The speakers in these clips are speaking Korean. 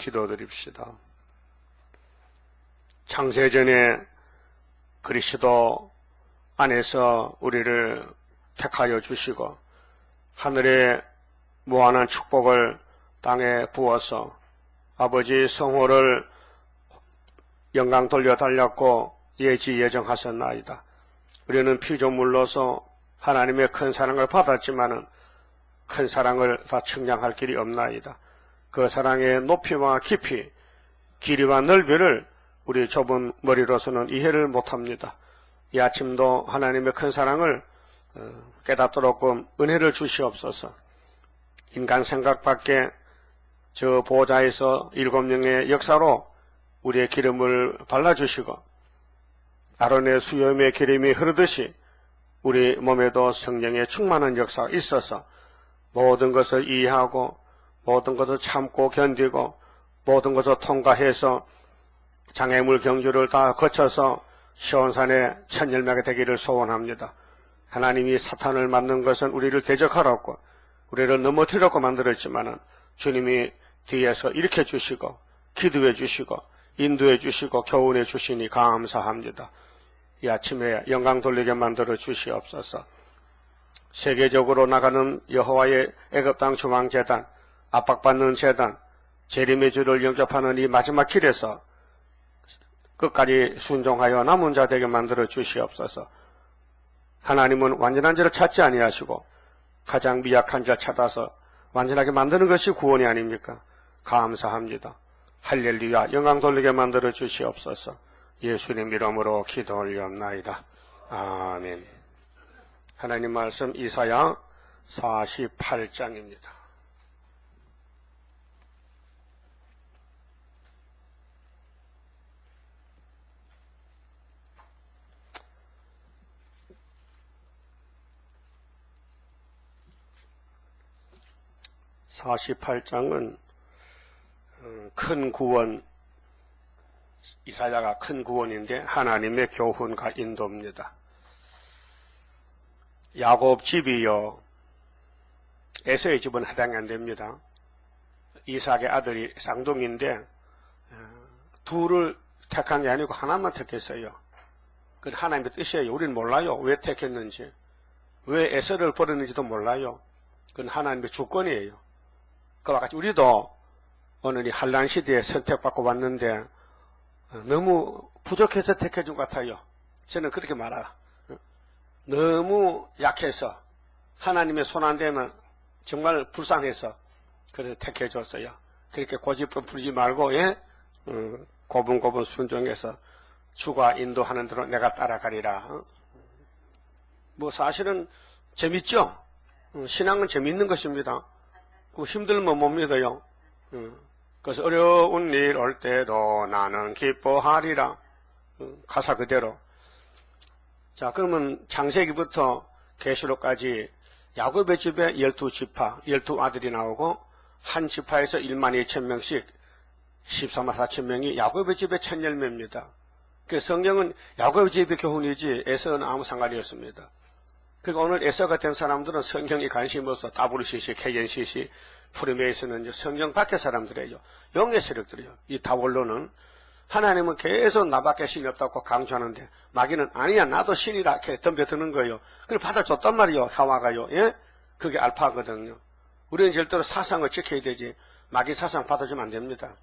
기도드립시다. 창세전에 그리스도 안에서 우리를 택하여 주시고 하늘의 무한한 축복을 땅에 부어서 아버지 성호를 영광 돌려 달렸고 예정하셨나이다. 우리는 피조물로서 하나님의 큰 사랑을 받았지만은 큰 사랑을 다 측량할 길이 없나이다. 그 사랑의 높이와 깊이, 길이와 넓이를 우리 좁은 머리로서는 이해를 못합니다. 이 아침도 하나님의 큰 사랑을 깨닫도록 은혜를 주시옵소서. 인간 생각밖에 저 보좌에서 7명의 역사로 우리의 기름을 발라주시고 아론의 수염의 기름이 흐르듯이 우리 몸에도 성령의 충만한 역사가 있어서 모든 것을 이해하고 모든 것을 참고 견디고 모든 것을 통과해서 장애물 경주를 다 거쳐서 시온산에 천열매가 되기를 소원합니다. 하나님이 사탄을 만든 것은 우리를 대적하라고 우리를 넘어뜨리려고 만들었지만은 주님이 뒤에서 일으켜 주시고 기도해 주시고 인도해 주시고 교훈해 주시니 감사합니다. 이 아침에 영광 돌리게 만들어 주시옵소서. 세계적으로 나가는 여호와의 애굽 땅 중앙재단, 압박받는 재단, 재림의 주를 영접하는 이 마지막 길에서 끝까지 순종하여 남은 자 되게 만들어 주시옵소서. 하나님은 완전한 자를 찾지 아니하시고 가장 미약한 자 찾아서 완전하게 만드는 것이 구원이 아닙니까? 감사합니다. 할렐루야, 영광 돌리게 만들어 주시옵소서. 예수님 이름으로 기도 올리옵나이다. 아멘. 하나님 말씀 이사야 48장입니다. (48장은) 큰 구원, 이사야가 큰 구원인데 하나님의 교훈과 인도입니다. 야곱 집이요, 에서의 집은 해당이 안 됩니다. 이삭의 아들이 쌍둥이인데 둘을 택한 게 아니고 하나만 택했어요. 그건 하나님의 뜻이에요. 우리는 몰라요. 왜 택했는지, 왜 에서를 버렸는지도 몰라요. 그건 하나님의 주권이에요. 그와 같이 우리도 오늘 이 한란 시대에 선택받고 왔는데 너무 부족해서 택해준 것 같아요. 저는 그렇게 말해요. 너무 약해서 하나님의 손 안 대면 정말 불쌍해서 그래서 택해줬어요. 그렇게 고집을 부리지 말고 고분고분 순종해서 주가 인도하는 대로 내가 따라가리라. 뭐 사실은 재밌죠. 신앙은 재밌는 것입니다. 힘들면 못 믿어요. 그래서 어려운 일 올 때도 나는 기뻐하리라. 가사 그대로. 자, 그러면 창세기부터 계시록까지 야곱의 집에 12지파, 12아들이 나오고 한 지파에서 12,000명씩 14만 4천 명이 야곱의 집에 천열매입니다. 그 성경은 야곱의 집의 교훈이지 에서는 아무 상관이 없습니다. 그리고 오늘 에서가 된 사람들은 성경에 관심이 없어. WCC, KNCC, 프리메이슨은 성경 밖의 사람들이에요. 영의 세력들이에요. 이 다원론은 하나님은 계속 나밖에 신이 없다고 강조하는데 마귀는 아니야, 나도 신이다 이렇게 덤벼드는 거예요. 그걸 받아줬단 말이에요. 하와가요. 예? 그게 알파거든요. 우리는 절대로 사상을 지켜야 되지 마귀 사상 받아주면 안 됩니다.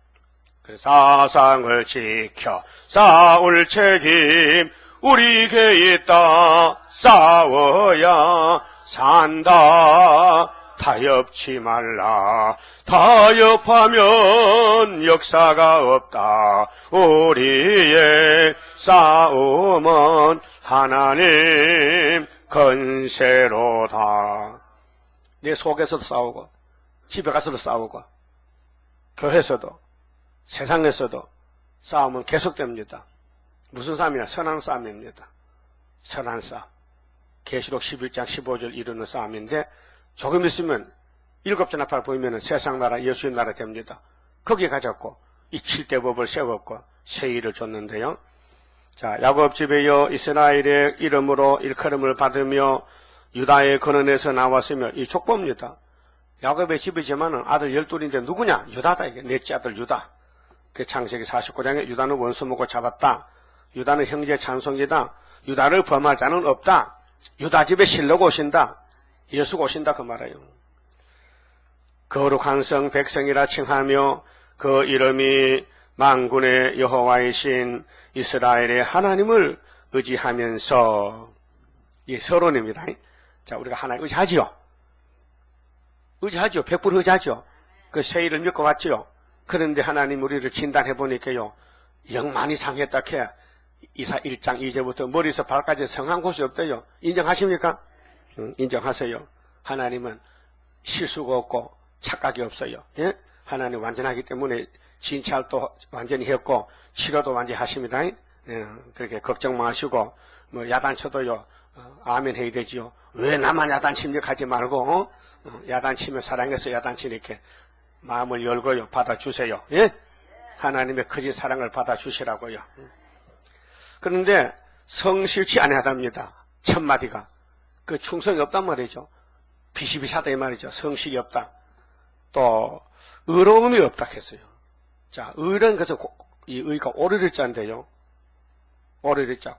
그래서 사상을 지켜 싸울 책임 우리에게 있다. 싸워야 산다. 타협치 말라. 타협하면 역사가 없다. 우리의 싸움은 하나님 건세로다. 내 속에서도 싸우고 집에 가서도 싸우고 교회에서도 세상에서도 싸움은 계속됩니다. 무슨 싸움이냐? 선한 싸움입니다. 선한 싸움. 계시록 11장 15절 이루는 싸움인데 조금 있으면 7째 나팔 보이면 세상 나라 예수의 나라 됩니다. 거기에 가졌고 이 7대 법을 세웠고 세일을 줬는데요. 자, 야곱 집에요 이스라엘의 이름으로 일컬음을 받으며 유다의 근원에서 나왔으며 이 족보입니다. 야곱의 집이지만은 아들 12인데 누구냐? 유다다. 이게 넷째 아들 유다. 그 창세기 49장에 유다는 원수 먹고 잡았다. 유다는 형제 찬송이다. 유다를 범할 자는 없다. 유다 집에 실로가 오신다. 예수가 오신다 그 말이에요. 거룩한 성 백성이라 칭하며 그 이름이 만군의 여호와이신 이스라엘의 하나님을 의지하면서, 이 서론입니다. 자, 우리가 하나님 의지하지요. 의지하죠. 100% 의지하죠. 그 세일을 믿고 왔죠. 그런데 하나님 우리를 진단해 보니까요, 영 많이 상했다 캐. 이사 1장 2절부터 머리에서 발까지 성한 곳이 없대요. 인정하십니까? 인정하세요. 하나님은 실수가 없고 착각이 없어요. 예? 하나님 완전하기 때문에 진찰도 완전히 했고 치료도 완전히 하십니다. 예? 그렇게 걱정 마시고 뭐 야단쳐도요, 아멘 해야 되지요. 왜 나만 야단칩니까? 하지 말고 야단치면 사랑해서 야단치니까 마음을 열고요, 받아주세요. 예? 하나님의 크신 사랑을 받아주시라고요. 그런데 성실치 아니하답니다. 첫 마디가 그 충성이 없단 말이죠. 비시비시하다 이 말이죠. 성실이 없다. 또 의로움이 없다 했어요. 자, 의는 그래서 이 의가 오르를 자인데요. 오르를 자,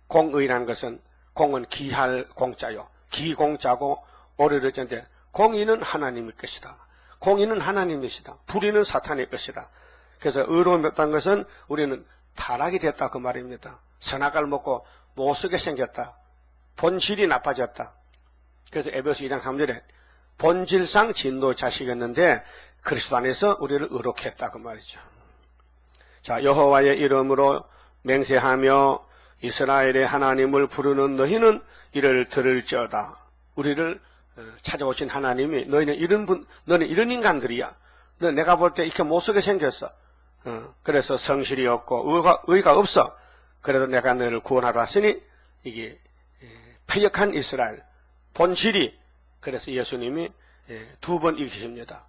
공의라는 것은, 공은 기할 공자요. 기공자고 오르를 자인데, 공의는 하나님의 것이다. 공의는 하나님이시다. 불의는 사탄의 것이다. 그래서 의로움이 없다는 것은 우리는 타락이 됐다 그 말입니다. 선악을 먹고 못쓰게 생겼다. 본질이 나빠졌다. 그래서 에베소 2장 3절에 본질상 진노 자식이었는데 그리스도 안에서 우리를 의롭게 했다 그 말이죠. 자, 여호와의 이름으로 맹세하며 이스라엘의 하나님을 부르는 너희는 이를 들을지어다. 우리를 찾아오신 하나님이 너희는 이런 인간들이야. 너 내가 볼 때 이렇게 못쓰게 생겼어. 그래서 성실이 없고 의가 없어. 그래도 내가 너를 구원하러 왔으니 이게 패역한 이스라엘 본질이, 그래서 예수님이 2번 이기십니다.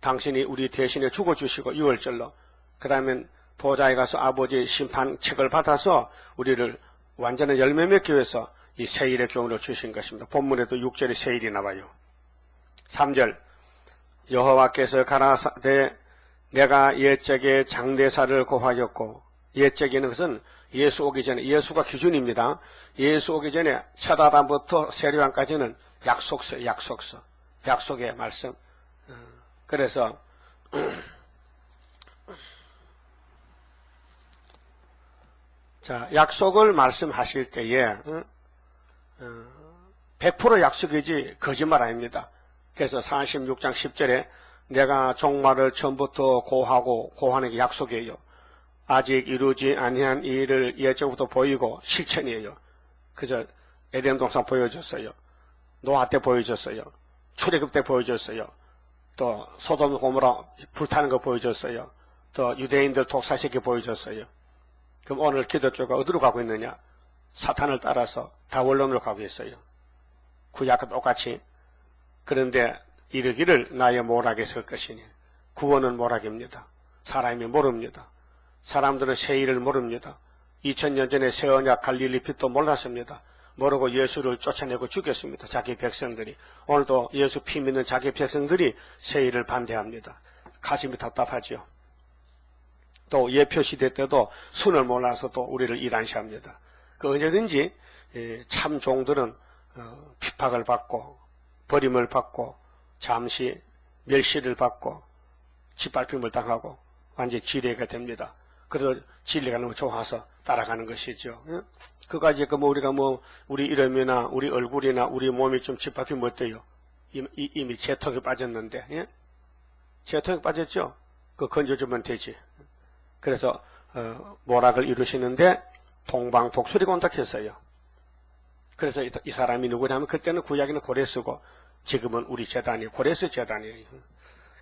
당신이 우리 대신에 죽어주시고 6월절로 그 다음에 보좌에 가서 아버지의 심판책을 받아서 우리를 완전한 열매 맺기 위해서 이 세일의 교훈을 주신 것입니다. 본문에도 6절에 세일이 나와요. 3절 여호와께서 가라사대 내가 옛적에 장대사를 고하였고, 옛적에는 것은 예수 오기 전에, 예수가 기준입니다. 예수 오기 전에 첫 아담부터 세례요한까지는 약속서, 약속의 말씀. 그래서 자, 약속을 말씀하실 때에 100% 약속이지 거짓말 아닙니다. 그래서 46장 10절에 내가 종말을 처음부터 고하는 게 약속이에요. 아직 이루지 아니한 이 일을 예적부터 보이고 실천이에요. 그저 에덴 동산 보여줬어요. 노아 때 보여줬어요. 출애굽 때 보여줬어요. 또 소돔 고모라 불타는 거 보여줬어요. 또 유대인들 독사시키 보여줬어요. 그럼 오늘 기독교가 어디로 가고 있느냐? 사탄을 따라서 다원론으로 가고 있어요. 구약과 똑같이. 그런데 이르기를 나의 모락에 설 것이니, 구원은 모락입니다. 사람이 모릅니다. 사람들은 세일을 모릅니다. 2000년 전에 새 언약 갈릴리 빛도 몰랐습니다. 모르고 예수를 쫓아내고 죽였습니다. 자기 백성들이. 오늘도 예수 피 믿는 자기 백성들이 세일을 반대합니다. 가슴이 답답하지요. 또 예표시대 때도 순을 몰라서 또 우리를 이단시합니다. 그 언제든지 참 종들은 핍박을 받고 버림을 받고 잠시 멸시를 받고 짓밟힘을 당하고 완전히 지뢰가 됩니다. 그래도 진리가 너무 좋아서 따라가는 것이죠. 그까지 우리가 우리 이름이나 우리 얼굴이나 우리 몸이 좀 짓밟히면 어때요? 이미 재턱에 빠졌는데, 예? 재턱에 빠졌죠? 그거 건져주면 되지. 그래서 모락을 이루시는데 동방독수리가 온다 했어요. 그래서 이 사람이 누구냐면 그때는 구약에는 고레스고 지금은 우리 제단이 고레스 제단이에요.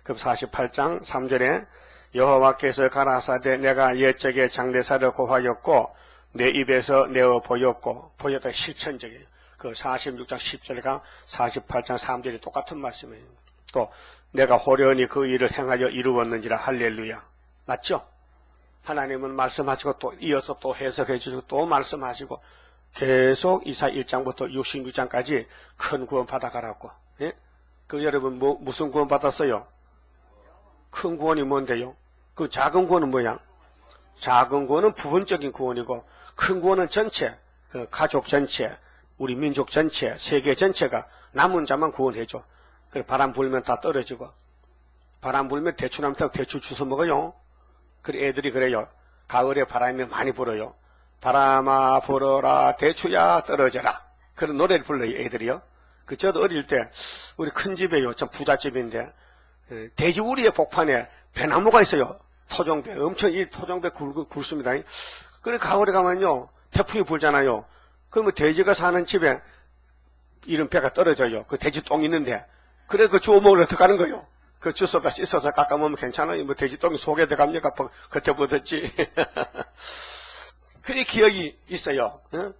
그럼 48장 3절에 여호와께서 가라사대 내가 옛적에 장대사를 고하였고 내 입에서 내어 보였고, 보였다 실천적이에요. 그 46장 10절과 48장 3절이 똑같은 말씀이에요. 또 내가 호련히 그 일을 행하여 이루었는지라. 할렐루야. 맞죠? 하나님은 말씀하시고 또 이어서 또 해석해 주시고 또 말씀하시고 계속 이사 1장부터 66장까지 큰 구원 받아가라고. 예? 그 여러분 무슨 구원 받았어요? 큰 구원이 뭔데요? 그 작은 구원은 뭐야? 작은 구원은 부분적인 구원이고 큰 구원은 전체, 그 가족 전체, 우리 민족 전체, 세계 전체가 남은 자만 구원해줘. 그래 바람 불면 다 떨어지고 바람 불면 대추 나무 타고 대추 주워 먹어요. 그래 애들이 그래요. 가을에 바람이 많이 불어요. 바람아 불어라 대추야 떨어져라. 그런 노래를 불러요 애들이요. 그 저도 어릴 때 우리 큰 집에요. 전 부잣집인데 돼지우리의 복판에 배나무가 있어요. 토종배 엄청 이 토종배 굵습니다. 그래 가을에 가면요 태풍이 불잖아요. 그러면 돼지가 사는 집에 이런 배가 떨어져요. 그 돼지 똥 있는데 그래 그 주워 먹으러 어떡하는 거요? 그 주워다 씻어서 깎아 먹으면 괜찮아요. 뭐 돼지 똥이 속에 들어갑니까? 겉에 묻었지. 그게 기억이 있어요. 어?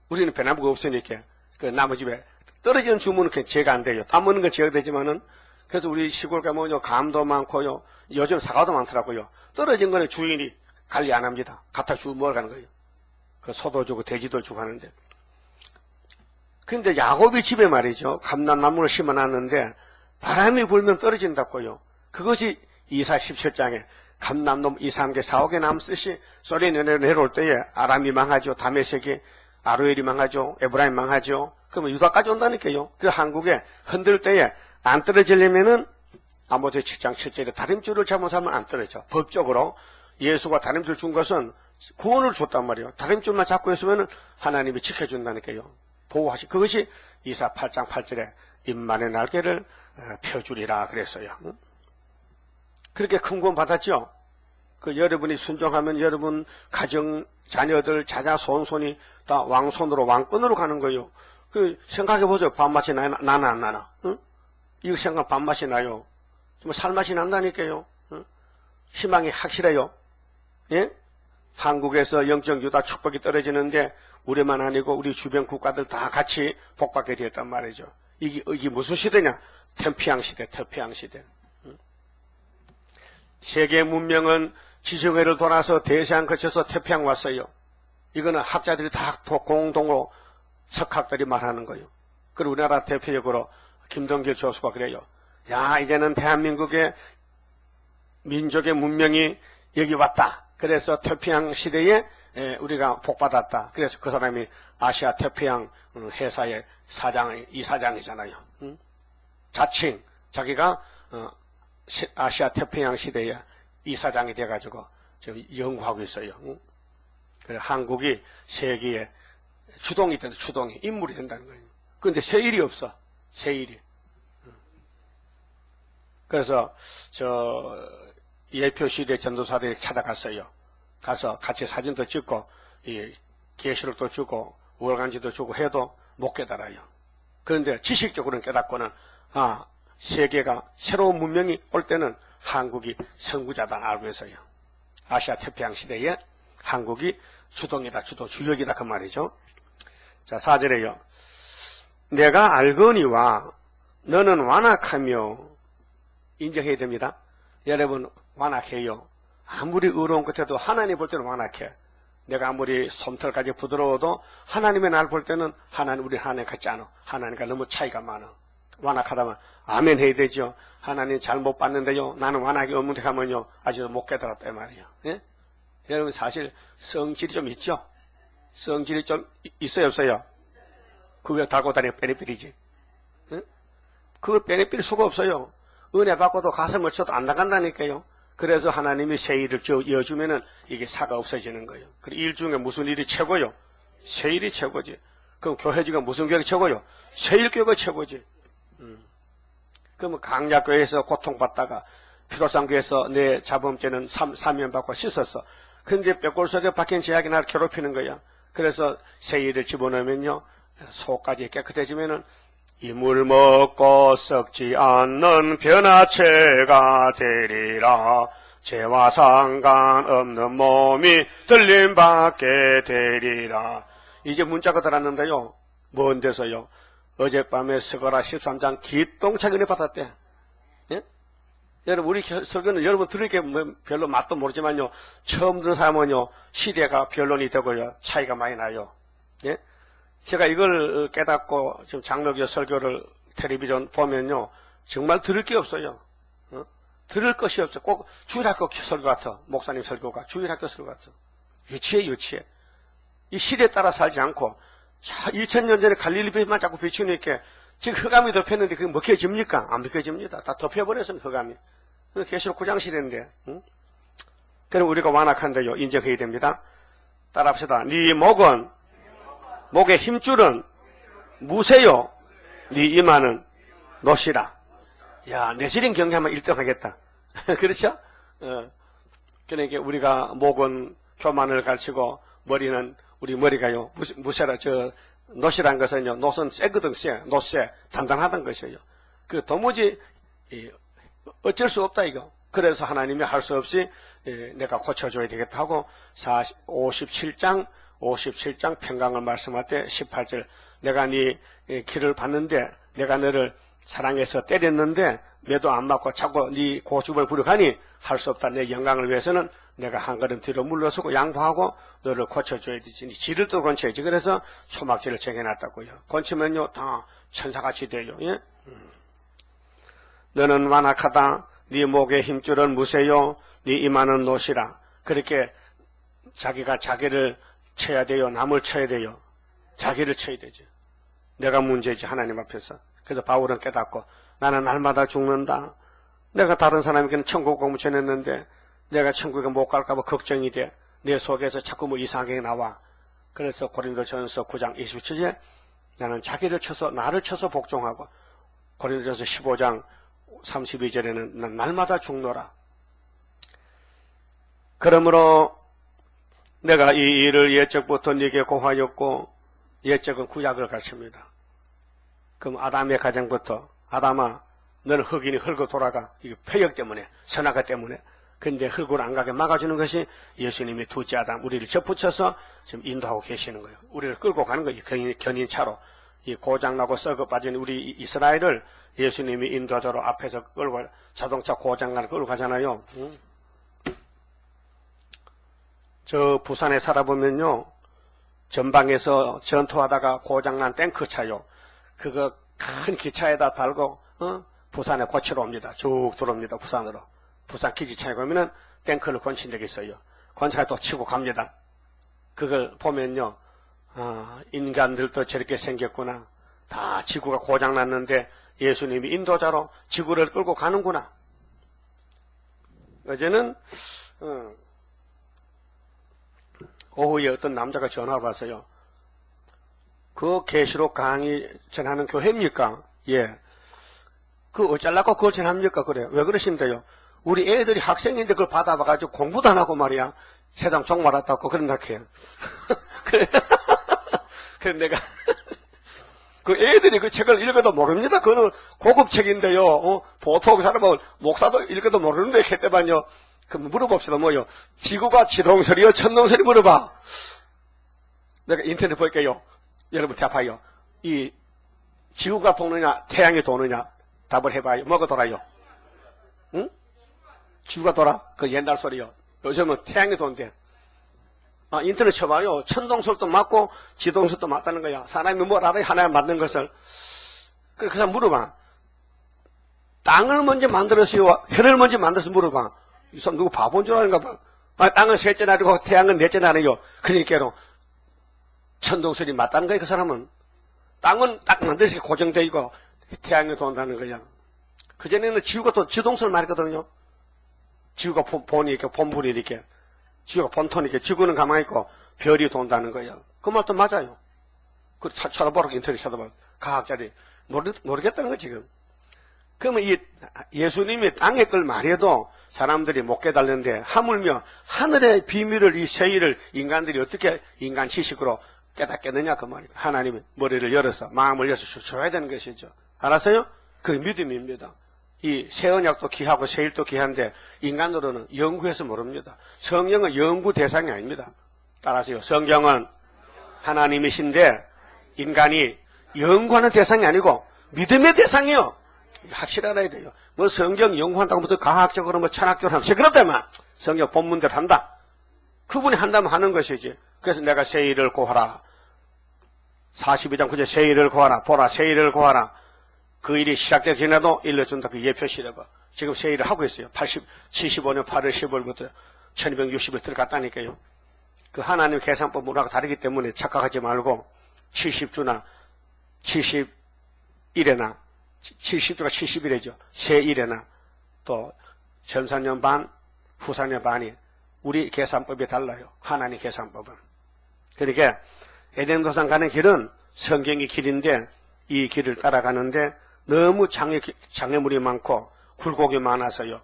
우리는 배나무가 없으니까 그 나무 집에 떨어지는 주문은 제가 안 돼요. 따먹는 건 제가 되지만은 그래서 우리 시골 가면요 감도 많고요. 요즘 사과도 많더라고요. 떨어진 거는 주인이 관리 안 합니다. 갖다 주워 먹어가는 거예요. 그 소도 주고 돼지도 주고 하는데. 근데 야곱이 집에 말이죠. 감람나무를 심어놨는데 바람이 불면 떨어진다고요. 그것이 이사 17장에 감람나무 2, 3개, 4, 5개 남쓰시 소리 내려올 때에 아람이 망하죠. 다메섹이 아루엘이 망하죠. 에브라임 망하죠. 그러면 유다까지 온다니까요. 그 한국에 흔들 때에 안 떨어지려면은 아모스 7장 7절에 다림줄을 잘못 잡으면 안 떨어져. 법적으로 예수가 다림줄 준 것은 구원을 줬단 말이에요. 다림줄만 잡고 있으면은 하나님이 지켜준다니까요. 보호하시. 그것이 이사 8장 8절에 임만의 날개를 펴주리라 그랬어요. 그렇게 큰 구원 받았죠. 그 여러분이 순종하면 여러분 가정 자녀들 자자손손이 다 왕손으로 왕권으로 가는 거예요. 그 생각해 보죠. 밥맛이 나나 안 나나? 응? 이거 생각 밥맛이 나요. 정말 살맛이 난다니까요. 응? 희망이 확실해요. 예? 한국에서 영적 유다 축복이 떨어지는데 우리만 아니고 우리 주변 국가들 다 같이 복받게 되었단 말이죠. 이게 무슨 시대냐? 태평양 시대, 태평양 시대. 세계 문명은 지정회를 돌아서 대서양 거쳐서 태평양 왔어요. 이거는 학자들이 다 공동으로 석학들이 말하는 거예요. 그리고 우리나라 대표적으로 김동길 교수가 그래요. 야, 이제는 대한민국의 민족의 문명이 여기 왔다. 그래서 태평양 시대에 우리가 복받았다. 그래서 그 사람이 아시아 태평양 회사의 이사장이잖아요. 자칭 자기가 아시아 태평양 시대에 이사장이 돼가지고 지금 연구하고 있어요. 그래 한국이 세계에 주동이 된다. 주동이 인물이 된다는 거예요. 그런데 세일이 없어. 세일이. 그래서 예표 시대 전도사들이 찾아갔어요. 가서 같이 사진도 찍고 계시록도 주고 월간지도 주고 해도 못 깨달아요. 그런데 지식적으로는 깨닫고는 세계가 새로운 문명이 올 때는 한국이 선구자다 알고 있어요. 아시아 태평양 시대에 한국이 주동이다. 주역이다 그 말이죠. 자 4절에요. 내가 알거니와 너는 완악하며 인정해야 됩니다. 여러분 완악해요. 아무리 의로운 것해도 하나님 볼 때는 완악해. 내가 아무리 솜털까지 부드러워도 하나님의 날 볼 때는 우리 하나님 같지 않아. 하나님과 너무 차이가 많아. 완악하다면 아멘 해야 되죠. 하나님 잘못 봤는데요. 나는 완악이 없는데 하면요. 아직도 못 깨달았다 이 말이에요. 예? 여러분 사실 성질이 좀 있죠. 성질이 좀 있어요 없어요? 그거 달고 다니는 베네필이지. 예? 그거 베네필 수가 없어요. 은혜 받고도 가슴을 쳐도 안 나간다니까요. 그래서 하나님이 새 일을 이어주면은 이게 사가 없어지는 거예요. 그리고 일 중에 무슨 일이 최고요? 새 일이 최고지. 그럼 교회 중에 무슨 교회가 최고요? 새 일 교회가 최고지. 그러면 강약교회에서 고통받다가 피로상교에서 내 자범죄는 사면받고 씻었어. 근데 뼈골 속에 박힌 제약이 나를 괴롭히는 거야. 그래서 새 일을 집어넣으면요. 속까지 깨끗해지면은 이물 먹고 썩지 않는 변화체가 되리라. 죄와 상관없는 몸이 들림받게 되리라. 이제 문자가 들어왔는데요. 뭔 데서요? 어젯밤에 스가랴 13장 기똥차게 은혜 받았대. 예? 여러분 우리 설교는 여러분 들을 게 별로 맛도 모르지만요. 처음 듣는 사람은요. 시대가 변론이 되고요. 차이가 많이 나요. 예? 제가 이걸 깨닫고 지금 장로교 설교를 텔레비전 보면요. 정말 들을 게 없어요. 들을 것이 없어. 꼭 주일학교 설교 같아. 목사님 설교가 주일학교 설교 같아. 유치해. 이 시대에 따라 살지 않고 2000년 전에 갈릴리배만 자꾸 비추니까 지금 흑암이 덮였는데 그게 먹혀집니까? 안 먹혀집니다. 다 덮여버렸습니다. 흑암이. 계시록 9장 시대인데. 그럼 우리가 완악한데요. 인정해야 됩니다. 따라합시다. 네 목은 목의 힘줄은 무쇠요. 네 이마는 노시라. 야, 내시린 경기하면 1등 하겠다. 그렇죠? 그러니까 우리가 목은 교만을 가르치고 머리는 우리 머리가요. 무쇠라. 노시란 것은요. 노선 세거든 세. 노쇠. 단단하단 것이에요. 그 도무지 어쩔 수 없다 이거. 그래서 하나님이 할 수 없이 내가 고쳐줘야 되겠다 하고 57장 평강을 말씀할 때 18절 내가 네 길을 봤는데 내가 너를 사랑해서 때렸는데 매도 안 맞고 자꾸 네 고집을 부려가니 할 수 없다. 내 영광을 위해서는 내가 한 걸음 뒤로 물러서고 양보하고 너를 고쳐줘야 되지. 네 지를 또 건쳐야지. 그래서 초막지를 정해놨다고요. 건치면요 다 천사같이 돼요. 예? 너는 완악하다. 네 목의 힘줄은 무쇠요. 네 이마는 노시라. 그렇게 자기가 자기를 쳐야 돼요. 남을 쳐야 돼요. 자기를 쳐야 되죠. 내가 문제지 하나님 앞에서. 그래서 바울은 깨닫고 나는 날마다 죽는다. 내가 다른 사람에게는 천국 공부 전했는데 내가 천국에 못 갈까 봐 걱정이 돼. 내 속에서 자꾸 뭐 이상하게 나와. 그래서 고린도전서 9장 27절에 나는 자기를 쳐서 나를 쳐서 복종하고 고린도전서 15장 32절에는 난 날마다 죽노라. 그러므로 내가 이 일을 옛적부터 네게 고하였고 옛적은 구약을 가르칩니다. 그럼 아담의 가정부터 아담아 너는 흙이니 흙으로 돌아가. 이게 폐역 때문에 선악과 때문에. 근데 흙으로 안 가게 막아주는 것이 예수님이 둘째 아담 우리를 접붙여서 지금 인도하고 계시는 거예요. 우리를 끌고 가는 거예요. 견인차로. 이 고장나고 썩어 빠진 우리 이스라엘을 예수님이 인도자로 앞에서 끌고 자동차 고장나는 끌고 가잖아요. 저 부산에 살아보면요. 전방에서 전투하다가 고장난 탱크차요. 그거 큰 기차에다 달고 부산에 고치러 옵니다. 쭉 들어옵니다. 부산으로. 부산 기지차에 가면은 탱크를 건친 적이 있어요. 건차에 또 치고 갑니다. 그걸 보면요. 인간들도 저렇게 생겼구나. 다 지구가 고장났는데 예수님이 인도자로 지구를 끌고 가는구나. 어제는 오후에 어떤 남자가 전화를 왔어요. 그 계시록 강의 전하는 교회입니까? 예. 그 어쩌려고 그걸 전합니까? 그래요. 왜 그러신데요? 우리 애들이 학생인데 그걸 받아봐가지고 공부도 안 하고 말이야. 세상 종말 왔다고 그런다 해요. 그래 내가 그 애들이 그 책을 읽어도 모릅니다. 그거는 고급 책인데요. 보통 사람은 목사도 읽어도 모르는데 그때만요. 그럼 물어봅시다. 뭐요? 지구가 지동설이요? 천동설이 물어봐. 내가 인터넷 볼게요. 여러분 대답하요. 이 지구가 도느냐 태양이 도느냐 답을 해봐요. 뭐가 돌아요? 응? 지구가 돌아? 그 옛날 소리요. 요즘은 태양이 돈대. 인터넷 쳐봐요. 천동설도 맞고 지동설도 맞다는 거야. 사람이 뭘 알아요? 하나에 맞는 것을. 그래서 그냥 물어봐. 땅을 먼저 만들었어요? 해를 먼저 만들어서 물어봐. 이 사람 누구 바본 줄 아는가 봐. 땅은 셋째 날이고 태양은 넷째 날이요. 그러니까요. 천동설이 맞다는 거야. 그 사람은. 땅은 딱 만들어서 고정되어 있고 태양이 돈다는 거야. 그전에는 지구가 또 지동설 말했거든요. 지구가 본이 이렇게 본불이 이렇게. 지구가 본토니까 지구는 가만히 있고 별이 돈다는 거예요. 그 말도 맞아요. 그 찾아보라고 인터넷 찾아봐. 과학자들이 모르겠다는 거 지금. 그러면 이 예수님이 땅에 걸 말해도 사람들이 못 깨달는데 하물며 하늘의 비밀을 이 세일을 인간들이 어떻게 인간 지식으로 깨닫겠느냐 그 말이에요. 하나님이 머리를 열어서 마음을 열어서 줘야 되는 것이죠. 알았어요? 그게 믿음입니다. 이 새언약도 귀하고 새일도 귀한데 인간으로는 연구해서 모릅니다. 성경은 연구 대상이 아닙니다. 따라서요. 성경은 하나님이신데 인간이 연구하는 대상이 아니고 믿음의 대상이요. 확실히 알아야 돼요. 뭐 성경 연구한다고 무슨 과학적으로 뭐 천학적으로 하면 그렇다면 성경 본문대로 한다. 그분이 한다면 하는 것이지. 그래서 내가 새일을 구하라. 42장 9절 새일을 구하라. 보라 새일을 구하라. 그 일이 시작되기 전에도 일러준다. 그 예표 시대가. 지금 새 일을 하고 있어요. 75년 8월 15일부터 1260일 들어갔다니까요. 그 하나님 계산법 문화가 다르기 때문에 착각하지 말고 70주나 71회나 70주가 70일이죠. 새 일에나 또 전사년 반, 후사년 반이 우리 계산법이 달라요. 하나님 계산법은. 그러니까 에덴도상 가는 길은 성경의 길인데 이 길을 따라가는데 너무 장애물이 많고 굴곡이 많아서요.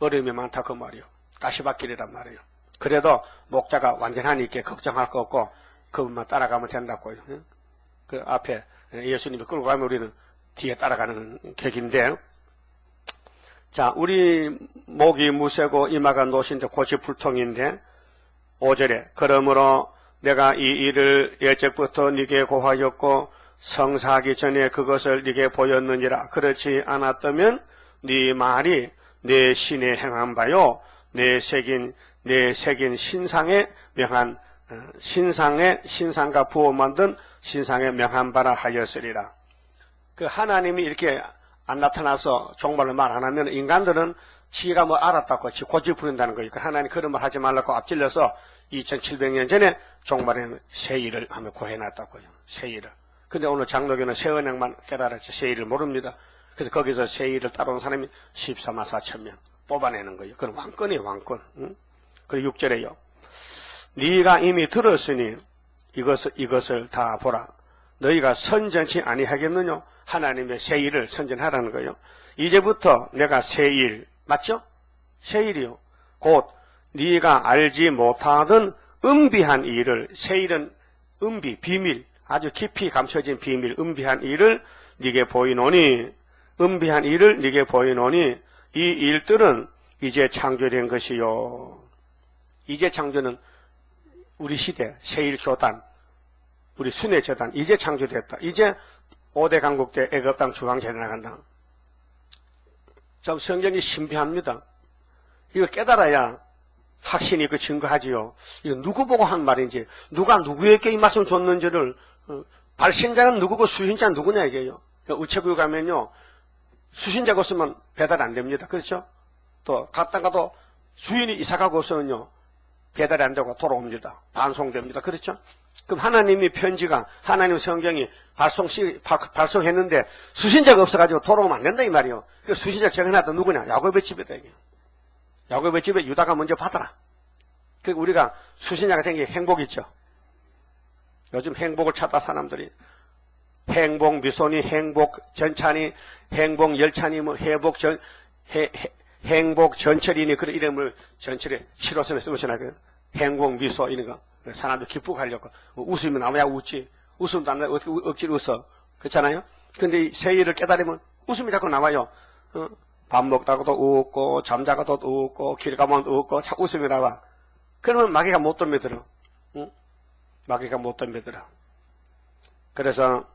어려움이 많다 그 말이요. 가시밭길이란 말이에요. 그래도 목자가 완전하니까 걱정할 거 없고 그분만 따라가면 된다고요. 그 앞에 예수님이 끌고 가면 우리는 뒤에 따라가는 객인데, 자, 우리 목이 무쇠고 이마가 노신데 고치 불통인데 5절에 그러므로 내가 이 일을 예적부터 네게 고하였고 성사하기 전에 그것을 네게 보였느니라. 그렇지 않았다면 네 말이 내 신에 행한 바요 내 새긴 신상에 명한 신상과 부어 만든 신상에 명한 바라 하였으리라. 그 하나님이 이렇게 안 나타나서 종말을 말 안 하면 인간들은 지가 뭐 알았다고 고집 부린다는 거니까 하나님 그런 말 하지 말라고 앞질러서 2700년 전에 종말에 새 일을 하며 고해놨다고요. 새 일을. 근데 오늘 장로교는 새 언약만 깨달았지 새 일을 모릅니다. 그래서 거기서 새 일을 따라온 사람이 14만 4천 명 뽑아내는 거예요. 그건 왕권이에요, 왕권. 응? 그리고 6절에요. 네가 이미 들었으니 이것을 다 보라. 너희가 선전치 아니하겠느냐? 하나님의 새 일을 선전하라는 거예요. 이제부터 내가 새 일, 맞죠? 새 일이요. 곧 네가 알지 못하던 은비한 일을, 새 일은 은비, 비밀, 아주 깊이 감춰진 비밀, 은비한 일을 네게 보이노니, 은비한 일을 네게 보이노니 이 일들은 이제 창조된 것이요. 이제 창조는 우리 시대 새1교단, 우리 순회재단 이제 창조됐다. 이제 5대 강국 때 애굽 땅 주황제 나간다. 참 성경이 신비합니다. 이거 깨달아야 확신이 그 증거하지요. 이거 누구 보고 한 말인지, 누가 누구에게 이 말씀 줬는지를, 발신자는 누구고 수신자는 누구냐 이게요. 우체국에 가면요, 수신자가 없으면 배달 안 됩니다. 그렇죠? 또 갔다가도 주인이 이사가고 없으면요, 배달이 안 되고 돌아옵니다. 반송됩니다. 그렇죠? 그럼 하나님이 편지가, 하나님 성경이 발송했는데 수신자가 없어가지고 돌아오면 안 된다 이 말이요. 그 수신자 정해놨던 누구냐? 야곱의 집이다 이게. 야곱의 집에 유다가 먼저 받아라. 그 우리가 수신자가 된 게 행복이죠. 요즘 행복을 찾아 사람들이 행복 미소니, 행복 전차니, 행복 열차니, 뭐 행복 전철이니 그런 이름을 전철에 실어서 쓰면서 행복 미소 이런 거 사람들 기쁘게 하려고 웃음이 나와야 웃지. 웃음도 안 나고 어떻게 억지로 웃어. 그렇잖아요. 근데 새 일을 깨달으면 웃음이 자꾸 나와요. 밥 먹다가도 웃고 잠자가도 웃고 길 가면 웃고 자꾸 웃음이 나와. 그러면 마귀가 못 덤벼들어. 마귀가 못 덤벼들어. 그래서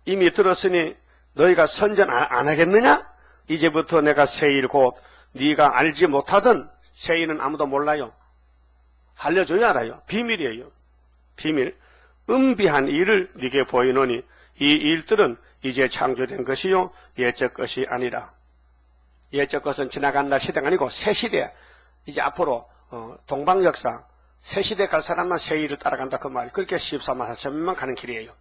이미 들었으니 너희가 선전 안 하겠느냐? 이제부터 내가 새 일 곧 네가 알지 못하던 새 일은 아무도 몰라요. 알려줘야 알아요. 비밀이에요. 비밀. 은비한 일을 네게 보이노니 이 일들은 이제 창조된 것이요 예적 것이 아니라. 예적 것은 지나간다 시대가 아니고 새 시대. 이제 앞으로 동방 역사 새 시대 갈 사람만 새 일을 따라간다 그 말이. 그렇게 14만 4천 명만 가는 길이에요.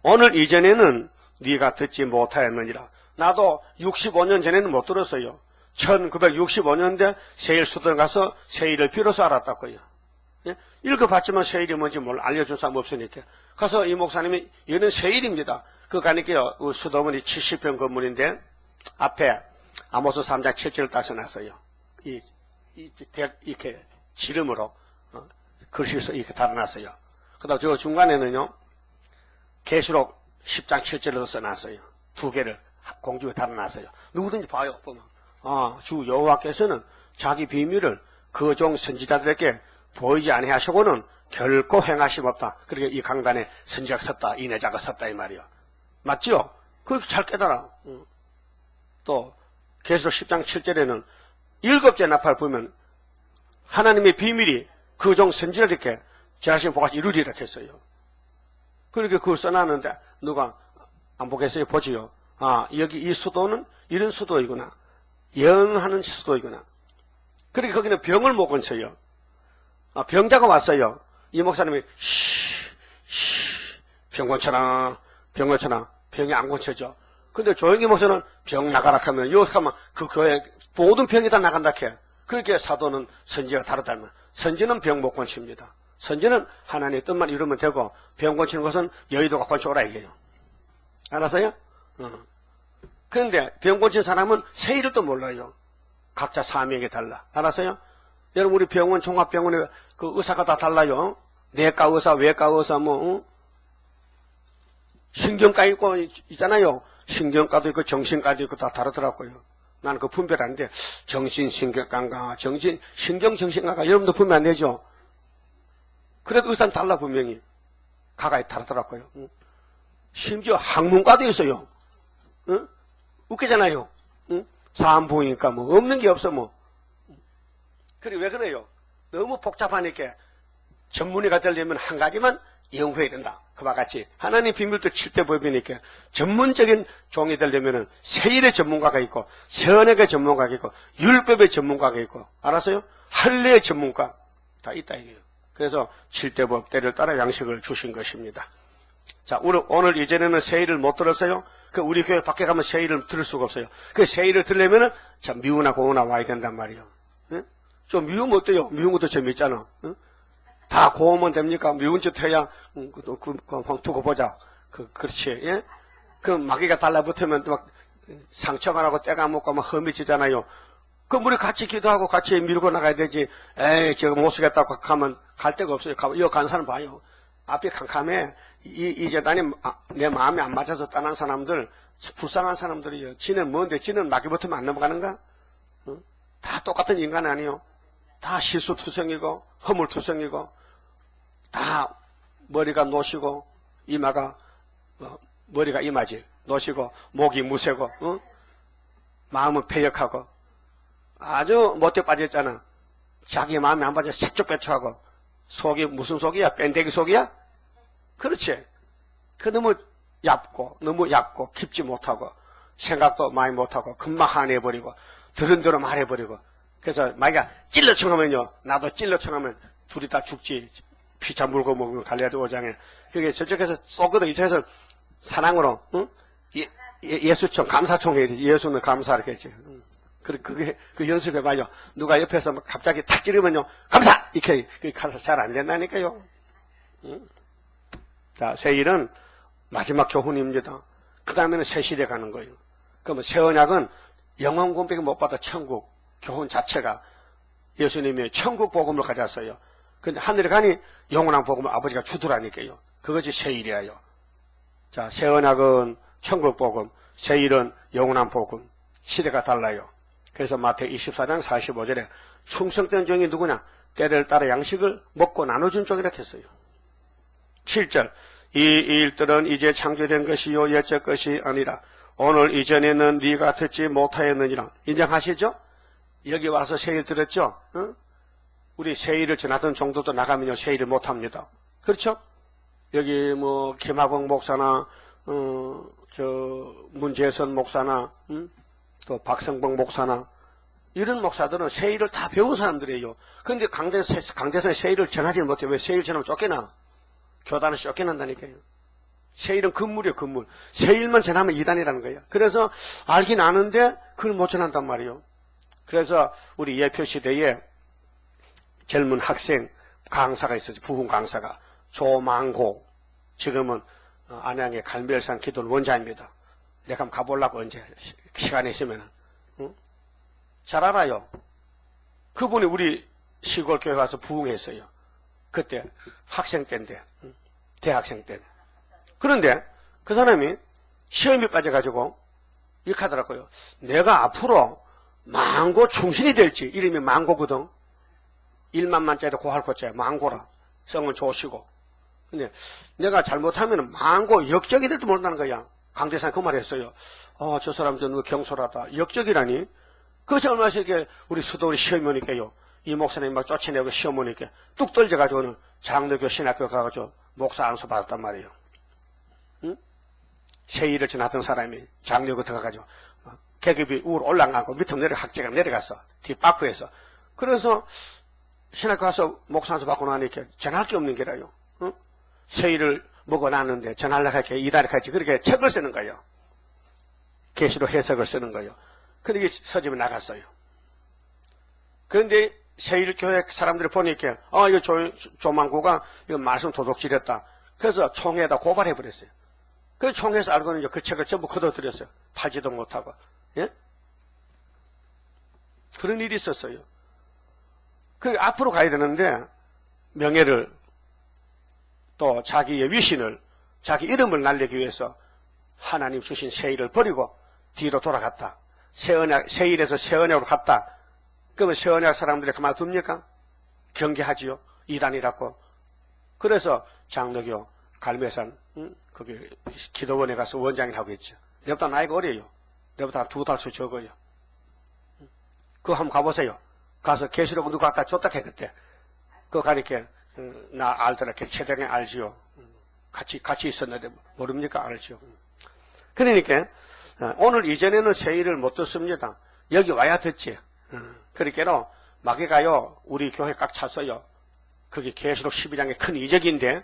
오늘 이전에는 네가 듣지 못하였느니라. 나도 65년 전에는 못 들었어요. 1965년대 세일 수도에 가서 세일을 비로소 알았다고요. 예? 읽어봤지만 세일이 뭔지 알려준 사람 없으니까. 가서 이 목사님이 이거는 세일입니다. 그거 가니까요. 수도문이 70평 건물인데 앞에 아모스 3장 7절을 딱 써놨어요. 이렇게 지름으로 글씨로 이렇게 달아놨어요. 그 다음 저 중간에는요. 계시록 10장 7절을 써놨어요. 두 개를 공중에 달아놨어요. 누구든지 봐요. 보면. 주 여호와께서는 자기 비밀을 그 종 선지자들에게 보이지 아니하시고는 결코 행하심 없다. 그러니까 이 강단에 선지자가 섰다, 인내자가 섰다 이 말이요. 맞지요? 그렇게 잘 깨달아. 또 계시록 10장 7절에는 7째 나팔 보면 하나님의 비밀이 그 종 선지자들에게 전하신 복같이 이루리라 했어요. 그렇게 그걸 써놨는데 누가 안 보겠어요? 보지요. 아, 여기 이 수도는 이런 수도이구나. 영하는 수도이구나. 그렇게 거기는 병을 못 건쳐요. 아, 병자가 왔어요. 이 목사님이 병 고쳐라, 병 고쳐라. 병이 안 고쳐져. 근데 조영기 목사는 병 나가라 하면 여기 가면 그 교회 모든 병이 다 나간다 해. 그렇게 사도는 선지가 다르다면 선지는 병 못 고칩니다. 선지는 하나님의 뜻만 이루면 되고 병 고치는 것은 여의도가 고쳐오라 이게요. 알았어요? 그런데 병 고친 사람은 새 이름도 몰라요. 각자 사명이 달라. 알았어요? 여러분 우리 병원 종합병원에 그 의사가 다 달라요. 내과 의사, 외과 의사 신경과 있고 있잖아요. 신경과도 있고 정신과도 있고 다 다르더라고요. 나는 그 분별 안 돼. 정신신경과인가 신경정신과가 여러분도 분별 안 되죠? 그래도 의사는 달라 분명히. 가까이 다르더라고요. 심지어 학문과도 있어요. 웃기잖아요. 산부인과 없는 게 없어 그래 왜 그래요? 너무 복잡하니까 전문의가 되려면 한 가지만 연구해야 된다. 그와 같이 하나님 비밀도 7대 법이니까 전문적인 종이 되려면 세일의 전문가가 있고 선액의 전문가가 있고 율법의 전문가가 있고 알았어요? 할례의 전문가 다 있다 이게요. 그래서 7대 법 때를 따라 양식을 주신 것입니다. 자, 오늘 이전에는 세일을 못 들었어요? 우리 교회 밖에 가면 세일을 들을 수가 없어요. 그 세일을 들으려면은 참 미우나 고우나 와야 된단 말이에요. 좀 미우면 어때요? 미운 것도 재밌잖아. 다 고우면 됩니까? 미운 짓 해야, 두고 보자. 그렇지, 예? 마귀가 달라붙으면 막 상처가 나고 때가 묻고 막 험해지잖아요. 우리 같이 기도하고 같이 밀고 나가야 되지. 에이, 저거 못 쓰겠다고 하면 갈 데가 없어요. 이거 간 사람 봐요. 앞이 캄캄해. 이 재단이 내 마음에 안 맞아서 떠난 사람들, 불쌍한 사람들이요. 지는 뭔데, 지는 마귀 붙으면 안 넘어가는가? 다 똑같은 인간 아니요. 다 실수투성이고, 허물투성이고, 다 머리가 노시고, 머리가 이마지, 노시고, 목이 무쇠고, 마음은 패역하고, 아주 못돼 빠졌잖아. 자기 마음에 안 맞아 색쪽배초하고, 속이 무슨 속이야? 뺀데기 속이야? 그렇지. 너무 얇고, 깊지 못하고, 생각도 많이 못하고, 금방 화내버리고, 들은 대로 말해버리고, 그래서 마귀가 찔러청하면요, 나도 찔러청하면 둘이 다 죽지. 피차 물고 먹으면 갈레아디 5장에. 그게 저쪽에서 쏘거든. 이쪽에서 사랑으로, 예수청, 감사청 해야 돼. 예수는 감사 이렇게 했지. 그게, 연습해봐요. 누가 옆에서 갑자기 탁 찌르면요, 감사! 이렇게, 가서 잘 안 된다니까요. 자, 세일은 마지막 교훈입니다. 그 다음에는 새 시대 가는 거예요. 그러면 새 언약은 영원 공백이 못 받아 천국 교훈 자체가 예수님이 천국 복음을 가졌어요. 근데 하늘에 가니 영원한 복음을 아버지가 주더라니까요. 그것이 세일이에요. 자, 새 언약은 천국 복음, 세일은 영원한 복음. 시대가 달라요. 그래서 마태복음 24장 45절에 충성된 종이 누구냐? 때를 따라 양식을 먹고 나눠준 쪽이라 했어요. 7절 이 일들은 이제 창조된 것이요 옛적 것이 아니라 오늘 이전에는 네가 듣지 못하였느니라. 인정하시죠? 여기 와서 세일 들었죠? 우리 세일을 전하던 종도도 나가면요 세일을 못합니다. 그렇죠? 여기 김하봉 목사나 문재선 목사나 또 박성봉 목사나 이런 목사들은 세일을 다 배운 사람들이에요. 그런데 강대선에 세일을 전하지 못해요. 왜 세일 전하면 쫓겨나? 교단은 쫓겨난다니까요. 세일은 금물이에요, 금물. 세일만 전하면 이단이라는 거예요. 그래서 알긴 아는데 그걸 못 전한단 말이에요. 그래서 우리 예표시대에 젊은 학생 강사가 있었어요. 부흥 강사가. 조망고. 지금은 안양의 갈멜산 기도원 원자입니다. 내가 한번 가보려고 언제 시간이 있으면. 잘 알아요. 그분이 우리 시골 교회 와서 부흥했어요. 그때 학생 때인데, 대학생 때. 그런데 그 사람이 시험에 빠져가지고 이렇게 하더라고요. 내가 앞으로 망고 충신이 될지, 이름이 망고거든. 1만만짜리 고할고자야. 망고라. 성은 좋으시고. 근데 내가 잘못하면 망고 역적이 될지 모른다는 거야. 강대상 그 말 했어요. 저 사람 좀 경솔하다. 역적이라니? 그것이 얼마나 이렇게 우리 수도원이 시험이 오니까요. 이 목사님 막 쫓아내고 시험 오니까 뚝 떨져가지고는 장로교 신학교 가가지고 목사 안수 받았단 말이에요. 응? 세일을 지났던 사람이 장로교 들어가가지고 계급이 위로 올라가고 밑으로 학제가 내려갔어. 뒷바퀴에서. 그래서 신학 가서 목사한테 받고 나니까 전할 게 없는 게라요. 응? 세일을 먹어놨는데 전하려고 할게 이달에 같이 그렇게 책을 쓰는 거예요. 계시록 해석을 쓰는 거예요. 그러니까 서집에 나갔어요. 그런데 세일교회 사람들이 보니까 이거 조만구가 이거 말씀 도둑질했다. 그래서 총회에다 고발해버렸어요. 그 총회에서 알고는 이제 그 책을 전부 걷어들였어요. 팔지도 못하고. 예? 그런 일이 있었어요. 그 앞으로 가야 되는데 명예를 또 자기의 위신을 자기 이름을 날리기 위해서 하나님 주신 세일을 버리고 뒤로 돌아갔다. 세일에서 새언약으로 갔다. 그러면 새언약 사람들이 그만둡니까? 경계하지요. 이단이라고. 그래서 장로교 갈매산 거기 기도원에 가서 원장을 하고 있죠. 내보다 나이가 어려요. 내보다 2달수 적어요. 그거 한번 가보세요. 가서 계시록 누가 갖다 줬다 해 그때. 그거 가니까 나 알더라. 최대에 알지요. 같이 있었는데 모릅니까? 알지요. 그러니까 오늘 이전에는 세일을 못 듣습니다. 여기 와야 듣지. 그러니까 마귀가요 우리 교회 꽉 찼어요. 그게 계시록 12장의 큰 이적인데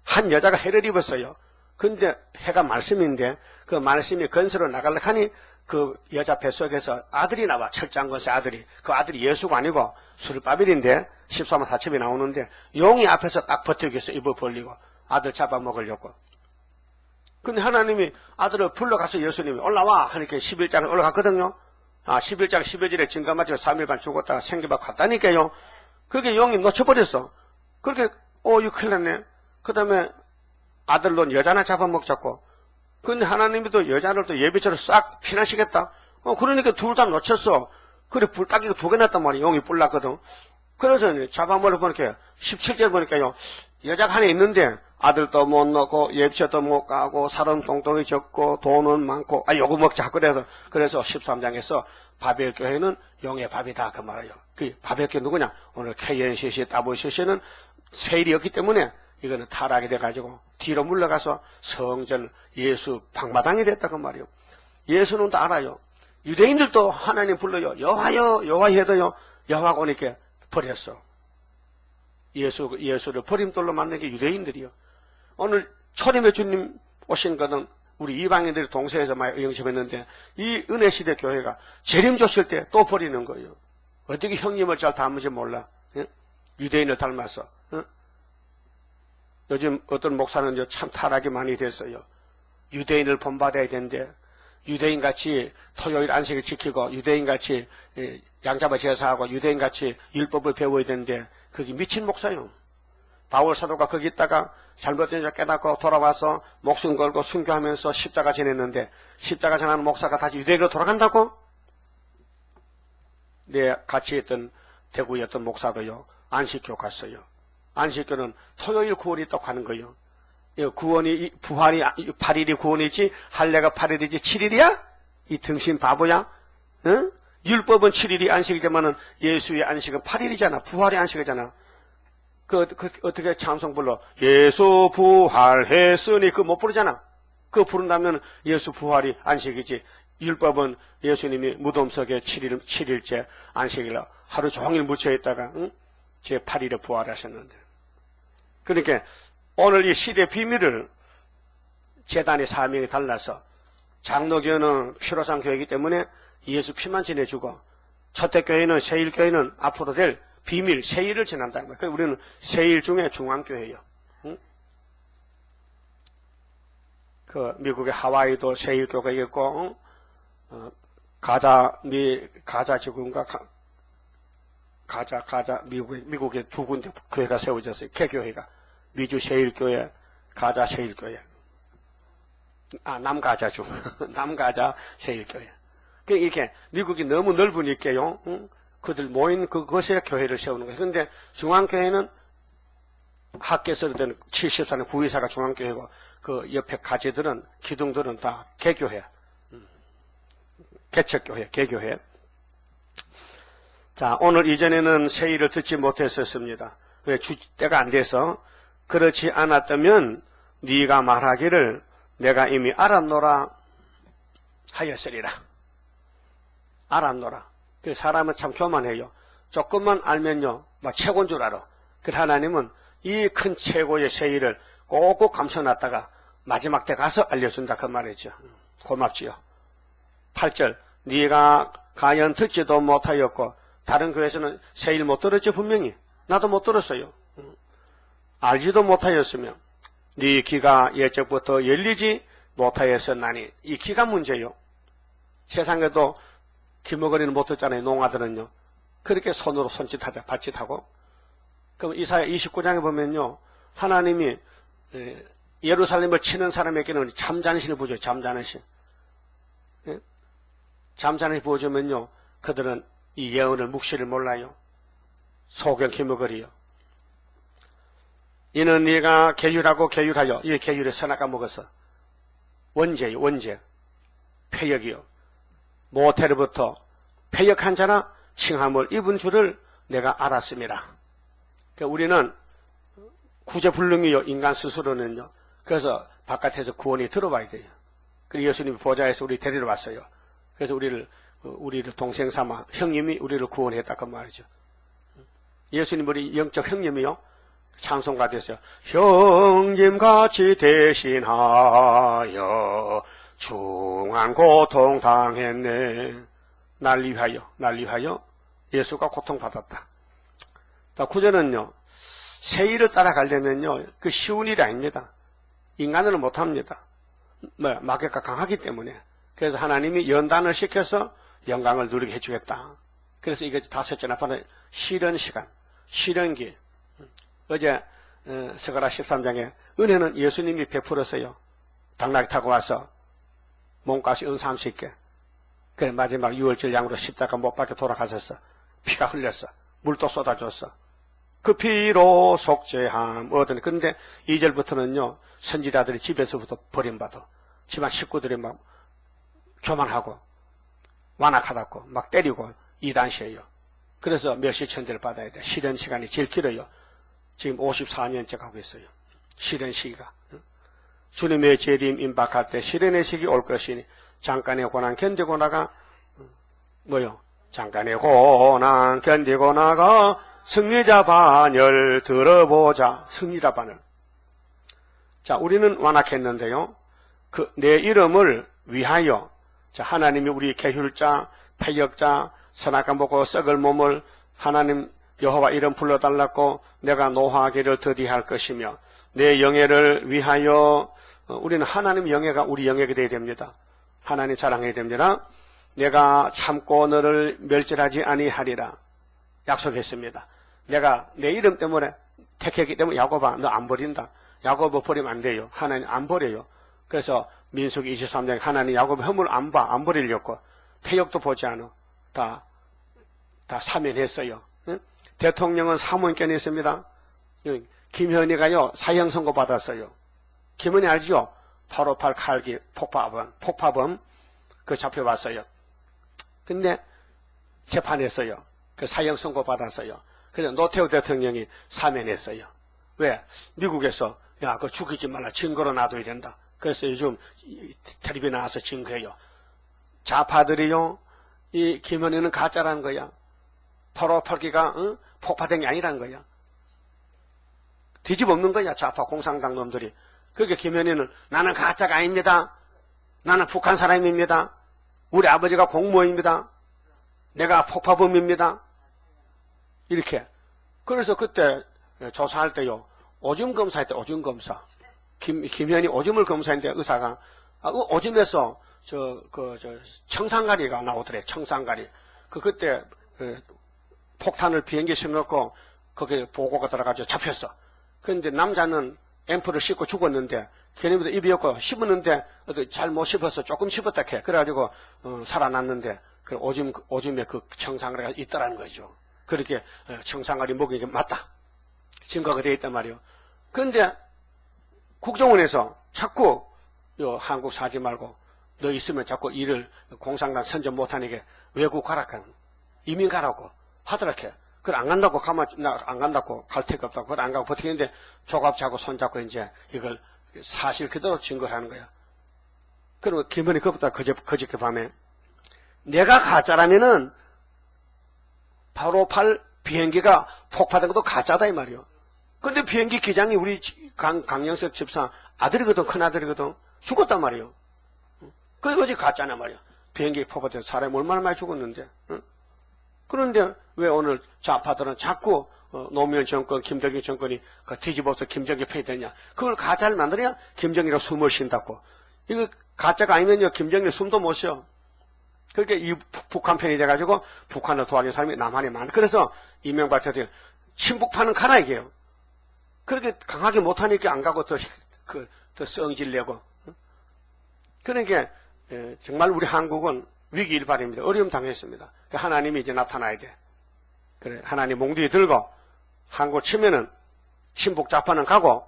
한 여자가 해를 입었어요. 근데 해가 말씀인데 그 말씀이 건설로 나가려고 하니 그 여자 뱃속에서 아들이 나와. 철장건세 아들이. 그 아들이 예수가 아니고 수르바벨인데 13만 4첩이 나오는데 용이 앞에서 딱 버티고 있어. 입을 벌리고 아들 잡아먹으려고. 근데 하나님이 아들을 불러가서 예수님이 올라와 하니까 11장에 올라갔거든요. 11장 12절에 증거 맞추고 3일 반 죽었다가 생기받고 갔다니까요. 그게 용이 놓쳐버렸어. 그렇게 이거 큰일 났네. 그 다음에 아들로 여자나 잡아먹자고. 근데 하나님이 또 여자를 또 예비처럼 싹 피나시겠다. 그러니까 둘 다 놓쳤어. 그래 불따기가 2개 났단 말이야. 용이 뿔났거든. 그래서 잡아먹으러 보니까 17절 보니까요. 여자가 하나 있는데 아들도 못 넣고 예비처도 못 가고 살은 똥똥이 적고 돈은 많고 요거 먹자. 그래서 13장에서 바벨교회는 용의 밥이다 그 말이에요. 그 바벨교회 누구냐? 오늘 KNCC, WCC는 세일이었기 때문에 이거는 타락이 돼가지고 뒤로 물러가서 성전 예수 방마당이 됐다 그 말이에요. 예수는 또 알아요. 유대인들도 하나님 불러요. 여호와여 여호와 해도요. 여호와가 오니까 버렸어. 예수를 버림돌로 만든 게 유대인들이요. 오늘 초림의 주님 오신 것은 우리 이방인들이 동서에서 많이 영접했는데 이 은혜시대 교회가 재림 줬을 때 또 버리는 거예요. 어떻게 형님을 잘 닮은지 몰라. 예? 유대인을 닮아서. 요즘 어떤 목사는 참 타락이 많이 됐어요. 유대인을 본받아야 되는데 유대인같이 토요일 안식을 지키고 유대인같이 양잡아 제사하고 유대인같이 율법을 배워야 되는데 그게 미친 목사요. 바울 사도가 거기 있다가 잘못된 줄 깨닫고 돌아와서 목숨 걸고 순교하면서 십자가 지냈는데 십자가 전하는 목사가 다시 유대인으로 돌아간다고? 네, 같이 있던 대구에 어떤 목사도요. 안식교 갔어요. 안식교는 토요일 구원이 또 가는 거예요. 구원이 부활이 8일이 구원이지 할례가 8일이지 7일이야? 이 등신 바보야? 응? 율법은 7일이 안식이지만은 예수의 안식은 8일이잖아. 부활의 안식이잖아. 어떻게 찬송 불러? 예수 부활했으니 그거 못 부르잖아. 그거 부른다면 예수 부활이 안식이지. 율법은 예수님이 무덤 속에 7일째 안식일로 하루 종일 묻혀있다가 제 8일에 부활하셨는데. 그러니까 오늘 이 시대 비밀을 재단의 사명이 달라서 장로교회는 피로상 교회이기 때문에 예수 피만 전해주고 초대교회는 세일교회는 앞으로 될 비밀 세일을 전한다는 거예요. 그래서 우리는 세일 중에 중앙교회예요. 그 미국의 하와이도 세일교회가 있고 가자 지구인가 가자 미국에 2군데 교회가 세워졌어요. 개교회가 미주 세일교회, 가자 세일교회. 남가자주 남가자 세일교회. 이렇게 미국이 너무 넓으니까요. 그들 모인 그것에 교회를 세우는 거예요. 그런데 중앙교회는 학계에서 된 74년 구의사가 중앙교회고 그 옆에 가지들은 기둥들은 다 개교회. 개척교회, 개교회. 자, 오늘 이전에는 세일을 듣지 못했었습니다. 왜? 때가 안 돼서. 그렇지 않았다면 네가 말하기를 내가 이미 알았노라 하였으리라. 알았노라. 그 사람은 참 교만해요. 조금만 알면요, 막 최고인 줄 알아. 그 하나님은 이 큰 최고의 세일을 꼭꼭 감춰놨다가 마지막 때 가서 알려준다 그 말이죠. 고맙지요. 8절 네가 가연 듣지도 못하였고 다른 교회에서는 세일 못 들었죠. 분명히 나도 못 들었어요. 알지도 못하였으며 네 귀가 예적부터 열리지 못하였었나니 이 귀가 문제요. 세상에도 귀머거리는 못 듣잖아요. 농아들은요. 그렇게 손으로 손짓하자 발짓하고. 그럼 이사야 29장에 보면요, 하나님이 예루살렘을 치는 사람에게는 잠자는 부어줘요. 잠자는 신. 잠자는 신 부어주면요, 그들은 이 예언을 묵시를 몰라요. 소경 귀머거리요. 이는 네가 계율하고 계율하여, 이 계율에 선악과 먹어서 원죄요. 원죄. 폐역이요. 모태로부터 폐역한 자나 칭함을 입은 줄을 내가 알았습니다. 그러니까 우리는 구제불능이요. 인간 스스로는요. 그래서 바깥에서 구원이 들어와야 돼요. 그리고 예수님이 보좌에서 우리 데리러 왔어요. 그래서 우리를 동생 삼아 형님이 우리를 구원했다 그 말이죠. 예수님 우리 영적 형님이요. 찬송가 됐어요. 형님같이 대신하여 중한 고통 당했네. 날 위하여 예수가 고통받았다. 구절은요, 세일을 따라가려면요, 그 쉬운 일이 아닙니다. 인간으로는 못합니다. 마귀가 강하기 때문에. 그래서 하나님이 연단을 시켜서 영광을 누리게 해주겠다. 그래서 이게 5째 나타나는 실현 시간, 실현기. 어제 스가랴 13장에 은혜는 예수님이 베풀었어요. 당나귀 타고 와서 몸값이 은 30개. 그래 마지막 6월절 양으로 십자가 못 박혀 돌아가셨어. 피가 흘렸어. 물도 쏟아줬어. 그 피로 속죄함 얻으니. 그런데 2절부터는요, 선지자들이 집에서부터 버림받아. 집안 식구들이 막 교만하고 완악하다고 막 때리고 이단시해요. 그래서 몇시 천대를 받아야 돼. 실현 시간이 제일 길어요. 지금 54년째 가고 있어요. 실현 시기가. 주님의 재림 임박할 때 실현의 시기 올 것이니 잠깐의 고난 견디고 나가 잠깐의 고난 견디고 나가 승리자 반열 들어보자. 승리자 반열. 자, 우리는 완악했는데요. 내 이름을 위하여, 자, 하나님이 우리 계율자, 패역자, 선악과 먹고 썩을 몸을 하나님 여호와 이름 불러달라고 내가 노하기를 더디할 것이며 내 영예를 위하여 우리는 하나님 영예가 우리 영예가 되어야 됩니다. 하나님 사랑해야 됩니다. 내가 참고 너를 멸절하지 아니하리라 약속했습니다. 내가 내 이름 때문에 택했기 때문에 야곱아 너 안 버린다. 야곱을 버리면 안 돼요. 하나님 안 버려요. 그래서 민수기 23장에 하나님 야곱의 허물 안 버리려고 패역도 보지 않아. 다 사면했어요. 응? 대통령은 사모인권이 있습니다. 김현희가요 사형 선고 받았어요. 김현희 알죠? 858 칼기 폭파범 그 잡혀봤어요. 근데 재판했어요. 그 사형 선고 받았어요. 그래서 노태우 대통령이 사면했어요. 왜? 미국에서 야 그거 죽이지 말라 증거로 놔둬야 된다. 그래서 요즘 텔레비에 나와서 증거해요. 좌파들이요 이 김현희는 가짜라는 거야. 858기가 폭파된 게 아니라는 거야. 뒤집어엎는 거야. 좌파 공산당 놈들이. 그러니까 김현희는 나는 가짜가 아닙니다. 나는 북한 사람입니다. 우리 아버지가 공무원입니다. 내가 폭파범입니다. 이렇게. 그래서 그때 조사할 때요. 오줌 검사할 때 오줌 검사. 김현희 오줌을 검사했는데 의사가 오줌에서 청산가리가 나오더래. 청산가리. 그때 폭탄을 비행기에 실어놓고 거기에 보고가 들어가지고 잡혔어. 그런데 남자는 앰플을 씹고 죽었는데 걔네보다 입이 없고 씹었는데 잘 못 씹어서 조금 씹었다 해. 그래가지고 살아났는데 그 오줌에 그 청산가리가 있다라는 거죠. 그렇게 청산가리 먹은 게 맞다. 증거가 되어 있단 말이에요. 그런데 국정원에서 자꾸 한국 사지 말고 너 있으면 자꾸 일을 공산당 선전 못하니까 외국 가라 이민 가라고 하더라케. 그걸 안 간다고 안 간다고 갈 데가 없다고 그걸 안 가고 버티는데 조갑자고 손잡고 이제 이걸 사실 그대로 증거하는 거야. 그리고 김건희 그것보다 그저께 밤에 내가 가짜라면은 바로 팔 비행기가 폭파된 것도 가짜다 이 말이요. 근데 비행기 기장이 우리 강영석 집사 아들이거든, 큰아들이거든. 죽었단 말이요. 그게 어제 가짜냐 말이야. 비행기 폭파돼서 사람이 얼마나 많이 죽었는데. 응? 그런데 왜 오늘 좌파들은 자꾸 노무현 정권, 김대중 정권이 뒤집어서 김정일 폐위되냐. 그걸 가짜를 만들어야 김정일이랑 숨을 쉰다고. 이거 가짜가 아니면요 김정일 숨도 못 쉬어. 그렇게 이 북한 편이 돼가지고 북한을 도와준 사람이 남한에 많아. 그래서 이명박 대통령이 친북파는 가라 이게요. 그렇게 강하게 못하니까 안 가고 더 성질내고. 그러니까 정말 우리 한국은 위기 일발입니다. 어려움 당했습니다. 하나님이 이제 나타나야 돼. 그래 하나님 몽둥이 들고 한국 치면은 친북 좌파는 가고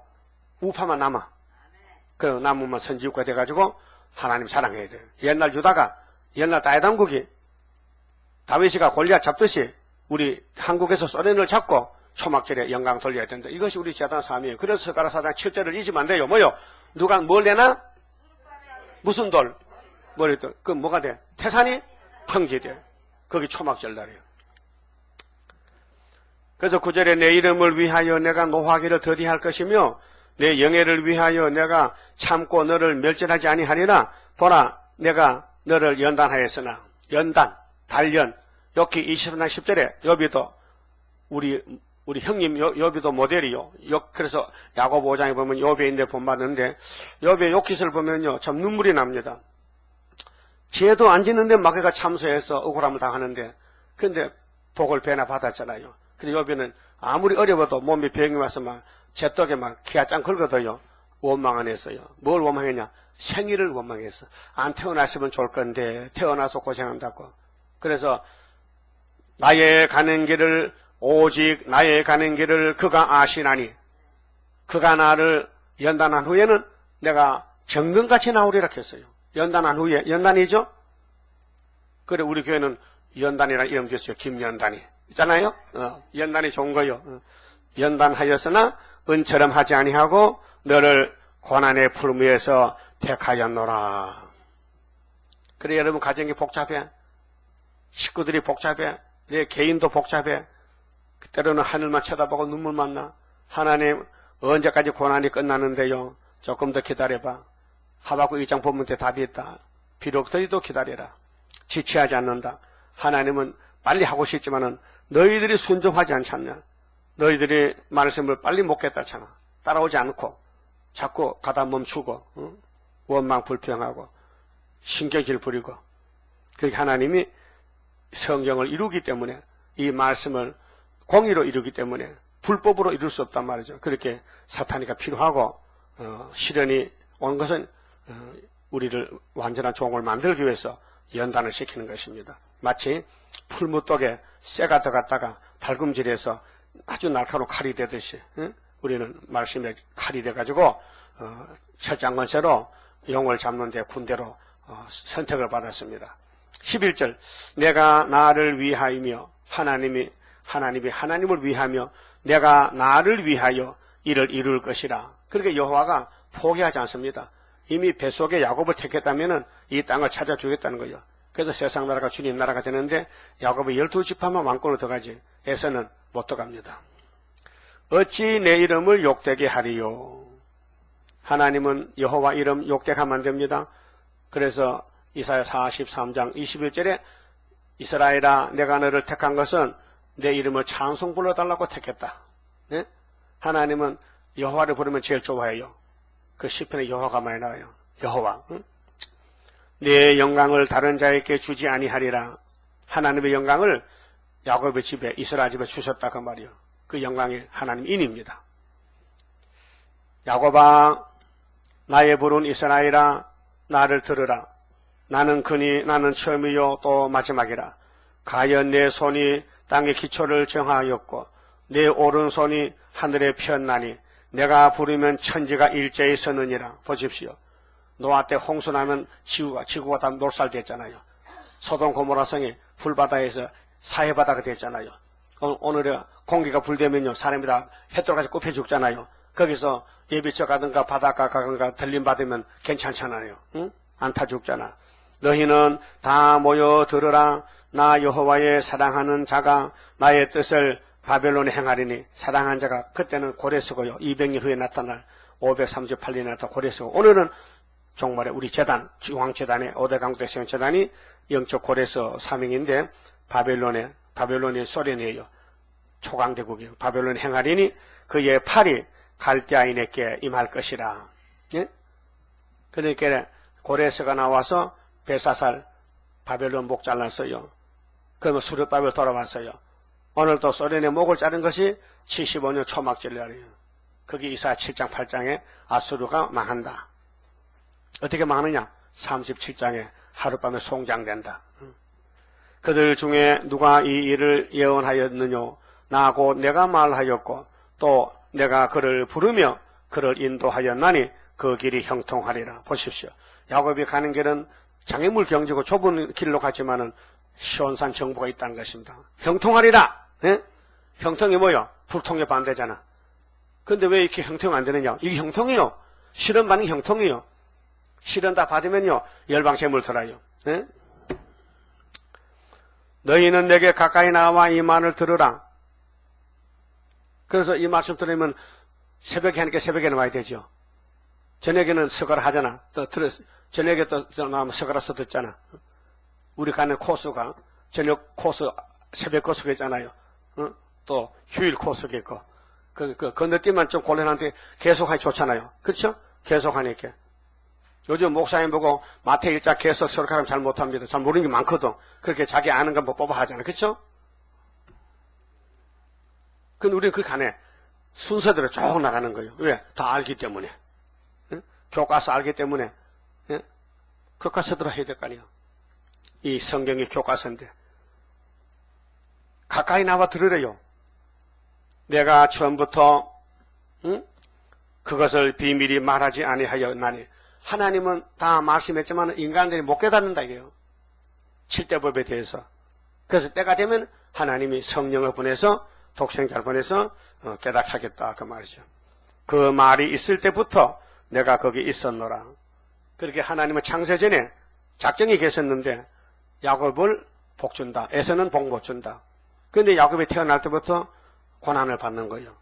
우파만 남아. 그리고 남으면 선지국가 돼가지고 하나님 사랑해야 돼요. 옛날 유다가 옛날 다이당국이 다윗이가 골리앗 잡듯이 우리 한국에서 소련을 잡고 초막절에 영광 돌려야 된다. 이것이 우리 재단 사명이에요. 그래서 숟가락 사장 7절을 잊으면 안 돼요. 뭐요? 누가 뭘 내나? 무슨 돌? 머리돌. 그 뭐가 돼? 태산이 평지돼. 거기 초막절 날이에요. 그래서 9절에 내 이름을 위하여 내가 노하기를 더디할 것이며 내 영예를 위하여 내가 참고 너를 멸절하지 아니하리라. 보라 내가 너를 연단하였으나 연단, 단련. 여기 20장 10절에 여비도 우리 형님 여비도 모델이요. 그래서 야고보 5장에 보면 여비인데 본받는데 여비 욕깃을 보면요 참 눈물이 납니다. 죄도 안 짓는데 마귀가 참소해서 억울함을 당하는데 근데 복을 배나 받았잖아요. 근데 여비는 아무리 어려워도 몸이 병이 와서 막 제떡에 막 기아짱 긁어도요 원망 안 했어요. 뭘 원망했냐? 생일을 원망했어. 안 태어났으면 좋을 건데 태어나서 고생한다고. 그래서 나의 가는 길을 오직 나의 가는 길을 그가 아시나니 그가 나를 연단한 후에는 내가 정금같이 나오리라 했어요. 연단한 후에 연단이죠. 그래 우리 교회는 연단이라는 이름 됐어요. 김연단이 있잖아요. 연단이 좋은 거요. 연단하였으나 은처럼 하지 아니하고 너를 고난의 풀 위에서 택하였노라. 그래 여러분 가정이 복잡해. 식구들이 복잡해. 내 개인도 복잡해. 때로는 하늘만 쳐다보고 눈물만 나. 하나님 언제까지 고난이 끝나는데요. 조금 더 기다려봐. 하박국 2장 본문 때 답이 있다. 비록 너희도 기다려라. 지체하지 않는다. 하나님은 빨리 하고 싶지만은 너희들이 순종하지 않잖냐. 너희들이 말씀을 빨리 묵겠다잖아. 따라오지 않고 자꾸 가다 멈추고 원망 불평하고 신경질 부리고 그렇게 하나님이 성경을 이루기 때문에 이 말씀을 공의로 이루기 때문에 불법으로 이룰 수 없단 말이죠. 그렇게 사탄이가 필요하고 시련이 온 것은 우리를 완전한 종을 만들기 위해서 연단을 시키는 것입니다. 마치 풀무독에 쇠가 들어갔다가 달굼질에서 아주 날카로운 칼이 되듯이 우리는 말씀에 칼이 돼가지고 철장건쇠로 영을 잡는 데 군대로 선택을 받았습니다. 11절 내가 나를 위하이며 하나님을 위하며 내가 나를 위하여 이를 이룰 것이라. 그렇게 여호와가 포기하지 않습니다. 이미 뱃속에 야곱을 택했다면 이 땅을 찾아주겠다는 거예요. 그래서 세상 나라가 주님 나라가 되는데 야곱의 12지파만 왕권으로 들어가지 에서는 못 들어갑니다. 어찌 내 이름을 욕되게 하리요. 하나님은 여호와 이름 욕되게 하면 안 됩니다. 그래서 이사야 43장 21절에 이스라엘아 내가 너를 택한 것은 내 이름을 찬송 불러달라고 택했다. 네? 하나님은 여호와를 부르면 제일 좋아해요. 그 시편에 여호와가 많이 나와요. 여호와. 응? 내 영광을 다른 자에게 주지 아니하리라. 하나님의 영광을 야곱의 집에 이스라엘 집에 주셨다 그 말이요. 그 영광이 하나님 인입니다. 야곱아 나의 부른 이스라엘아 나를 들으라. 나는 그니 나는 처음이요 또 마지막이라. 가연 내 손이 땅의 기초를 정하였고 내 오른손이 하늘에 폈나니 내가 부르면 천지가 일제히 서느니라. 보십시오. 노아 때 홍수나면 지구가 다 몰살됐잖아요. 소돔 고모라 성이 불바다에서 사해바다가 됐잖아요. 오늘의 공기가 불되면요 사람이 다 해 들어가서 꼽혀 죽잖아요. 거기서 예비처 가든가 바닷가 가든가 들림 받으면 괜찮잖아요. 응? 안타 죽잖아. 너희는 다 모여 들으라. 나 여호와의 사랑하는 자가 나의 뜻을 바벨론에 행하리니. 사랑하는 자가 그때는 고레스고요. 200년 후에 나타날 538년에 나타날 고레스고, 오늘은 종말에 우리 재단, 중앙재단의 5대 강국대 세운재단이 영적 고레스 사명인데, 바벨론이 소련이에요. 초강대국이에요. 바벨론 행하리니 그의 팔이 갈대아인에게 임할 것이라. 예? 그러니까 고레스가 나와서 벨사살 바벨론 목 잘랐어요. 그러면 수르바벨 돌아왔어요. 오늘도 소련의 목을 자른 것이 75년 초막절이라요. 그게 이사야 7장 8장에 아수르가 망한다. 어떻게 망하느냐? 37장에 하룻밤에 송장된다. 그들 중에 누가 이 일을 예언하였느뇨? 나 곧 내가 말하였고 또 내가 그를 부르며 그를 인도하였나니 그 길이 형통하리라. 보십시오. 야곱이 가는 길은 장애물 경지고 좁은 길로 갔지만은 시온산 정보가 있다는 것입니다. 형통하리라. 예? 형통이 뭐요? 불통의 반대잖아. 근데 왜 이렇게 형통이 안 되느냐? 이게 형통이요. 실현 받는 형통이요. 실현 다 받으면요, 열방세물 들어요. 예? 너희는 내게 가까이 나와 이 말을 들으라. 그래서 이 말씀 들으면 새벽에 하니까 새벽에는 와야 되죠. 저녁에는 서거라 하잖아. 저녁에 또 나오면 서거라 써듣잖아. 우리 가는 코스가 저녁 코스, 새벽 코스가 있잖아요. 또 주일 코스가 있고. 그 느낌만 좀 곤란한데 계속하니 좋잖아요. 그렇죠? 계속하니까. 요즘 목사님 보고 마태 1장 계속 설교하면 잘 못합니다. 잘 모르는 게 많거든. 그렇게 자기 아는 거 뭐 뽑아 하잖아. 그렇죠? 근데 우리는 그렇게 안 해. 순서대로 쭉 나가는 거예요. 왜? 다 알기 때문에. 응? 교과서 알기 때문에. 응? 교과서대로 해야 될 거 아니에요. 이 성경이 교과서인데. 가까이 나와 들으래요. 내가 처음부터 그것을 비밀히 말하지 아니하였나니. 하나님은 다 말씀했지만 인간들이 못 깨닫는다 이게요. 7대법에 대해서. 그래서 때가 되면 하나님이 성령을 보내서 독생자를 보내서 깨닫게 하겠다 그 말이죠. 그 말이 있을 때부터 내가 거기 있었노라. 그렇게 하나님은 창세전에 작정이 계셨는데 야곱을 복 준다. 에서는 복 못 준다. 그런데 야곱이 태어날 때부터 고난을 받는 거예요.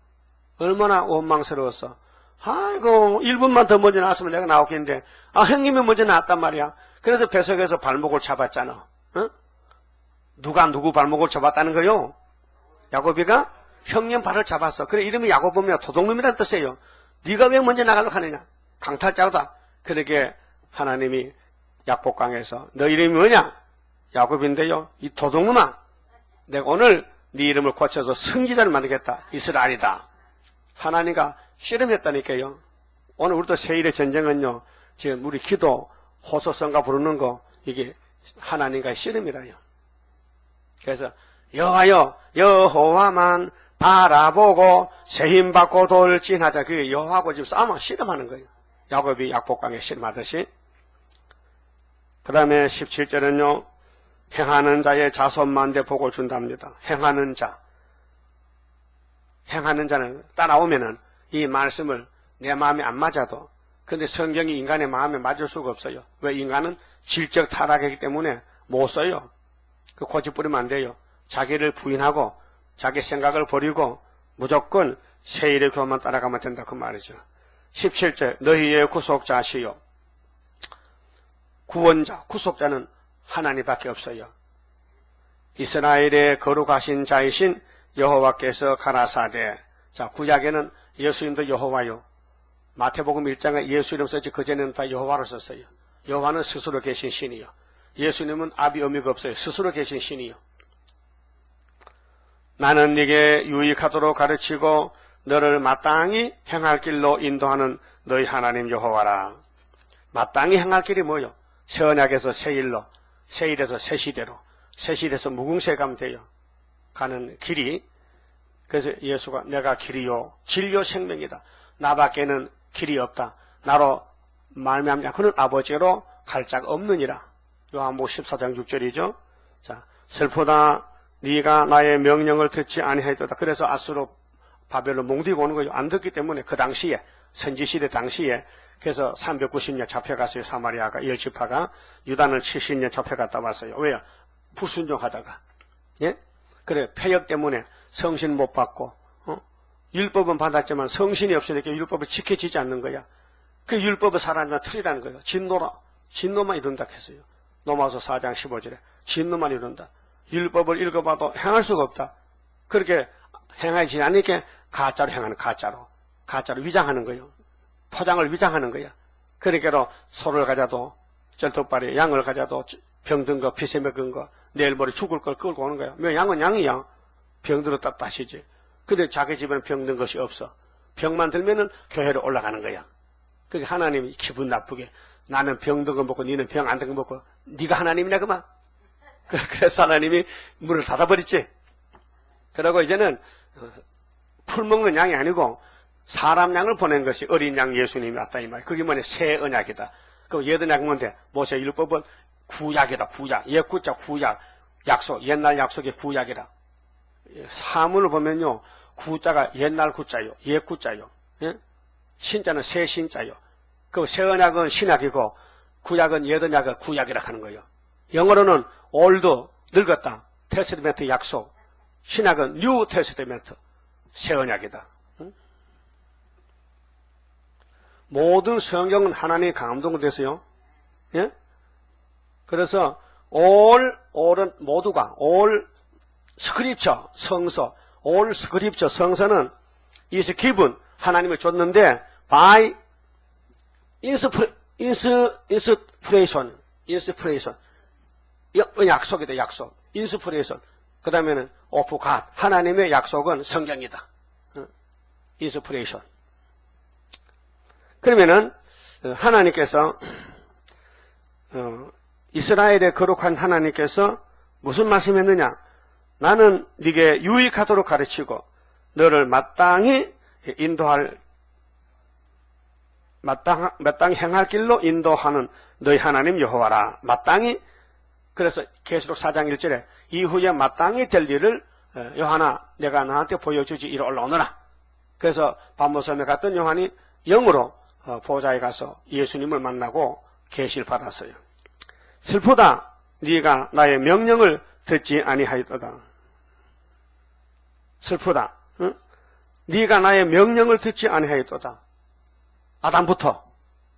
얼마나 원망스러웠어. 아이고 1분만 더 먼저 나왔으면 내가 나왔겠는데 형님이 먼저 나왔단 말이야. 그래서 뱃속에서 발목을 잡았잖아. 누가 누구 발목을 잡았다는 거요? 야곱이가 형님 발을 잡았어. 그래 이름이 야곱이면 도둑놈이라는 뜻이에요. 네가 왜 먼저 나가려고 하느냐? 강탈자다. 그러게 하나님이 약복강에서 너 이름이 뭐냐? 야곱인데요. 이 도둑놈아, 내가 오늘 네 이름을 고쳐서 선지자를 만들겠다. 이스라엘이다. 하나님과 씨름했다니까요. 오늘 우리도 세일의 전쟁은요, 지금 우리 기도 호소성가 부르는 거 이게 하나님과의 씨름이라요. 그래서 여호와여 여호와만 바라보고 세힘받고 돌진하자. 그게 여호와하고 지금 싸움하고 씨름하는 거예요. 야곱이 약복강에 씨름하듯이. 그 다음에 17절은요. 행하는 자의 자손만대 복을 준답니다. 행하는 자. 행하는 자는 따라오면은 이 말씀을 내 마음에 안 맞아도, 근데 성경이 인간의 마음에 맞을 수가 없어요. 왜? 인간은 질적 타락이기 때문에 못 써요. 그 고집 부리면 안 돼요. 자기를 부인하고 자기 생각을 버리고 무조건 세일의 교만 따라가면 된다 그 말이죠. 17절 너희의 구속자시요. 구원자, 구속자는 하나님밖에 없어요. 이스라엘의 거룩하신 자이신 여호와께서 가라사대. 자, 구약에는 예수님도 여호와요. 마태복음 1장에 예수 이름 썼지 그전에는 다 여호와로 썼어요. 여호와는 스스로 계신 신이요. 예수님은 아비 어미가 없어요. 스스로 계신 신이요. 나는 네게 유익하도록 가르치고 너를 마땅히 행할 길로 인도하는 너희 하나님 여호와라. 마땅히 행할 길이 뭐요? 새 언약에서 새 일로, 새 일에서 새 시대로, 새 시대에서 무궁세 가면 돼요. 가는 길이. 그래서 예수가 내가 길이요 진리요 생명이다. 나밖에는 길이 없다. 나로 말미암냐 그는 아버지로 갈 자가 없느니라. 요한복음 14장 6절이죠. 자, 슬프다. 네가 나의 명령을 듣지 아니하였도다. 그래서 아수르 바벨론 몽디고 오는 거예요. 안 듣기 때문에 그 당시에 선지시대 당시에 그래서 390년 잡혀갔어요. 사마리아가 10지파가 유다는 70년 잡혀갔다 왔어요. 왜요? 불순종하다가. 예? 그래 폐역 때문에 성신 못 받고 율법은 받았지만 성신이 없으니까 율법을 지켜지지 않는 거야. 그 율법을 사람이면 틀리라는 거예요. 진노만 이룬다 했어요. 로마서 4장 15절에 진노만 이룬다. 율법을 읽어봐도 행할 수가 없다. 그렇게 행하지 않으니까 가짜로 행하는 가짜로 위장하는 거예요. 포장을 위장하는 거야. 그러니까 소를 가져도 절뚝발에 양을 가져도 병든 거 피세 먹은 거 내일 모레 죽을 걸 끌고 오는 거야. 왜 양은 양이야. 병들었다 다시지. 근데 자기 집에는 병든 것이 없어. 병만 들면은 교회로 올라가는 거야. 그러니까 하나님이 기분 나쁘게 나는 병든 거 먹고 니는 병 안 든 거 먹고 네가 하나님이냐 그만. 그래서 하나님이 문을 닫아버렸지. 그러고 이제는 풀 먹는 양이 아니고 사람 양을 보낸 것이 어린 양 예수님이 왔다 이 말. 그게 뭐냐 새 언약이다. 그 옛 언약은 뭔데 모세 율법은 구약이다. 구약. 옛 구자 구약. 약속. 옛날 약속의 구약이다. 사문을 보면요. 구자가 옛날 구자요. 옛 구자요. 예? 신자는 새 신자요. 그 새 언약은 신약이고 구약은 옛 언약은 구약이라 하는 거예요. 영어로는 올드 늙었다. 테스트멘트 약속. 신약은 뉴 테스트멘트 새 언약이다. 응? 모든 성경은 하나님의 감동돼서요. 예? 그래서 올은 모두가 올 스크립처 성서 올 스크립처 성서는 is given 하나님이 줬는데 by inspiration 약속이다. 약속 inspiration 그 다음에는 of God 하나님의 약속은 성경이다. inspiration 그러면은 하나님께서 이스라엘의 거룩한 하나님께서 무슨 말씀했느냐? 나는 네게 유익하도록 가르치고 너를 마땅히 행할 길로 인도하는 너희 하나님 여호와라. 마땅히 그래서 계시록 4장 1절에 이후에 마땅히 될 일을 요한아 내가 너한테 보여주지 이리 올라오너라. 그래서 반모섬에 갔던 요한이 영으로 보좌에 가서 예수님을 만나고 계시를 받았어요. 슬프다 네가 나의 명령을 듣지 아니하였도다. 슬프다. 응? 네가 나의 명령을 듣지 아니하였도다. 아담부터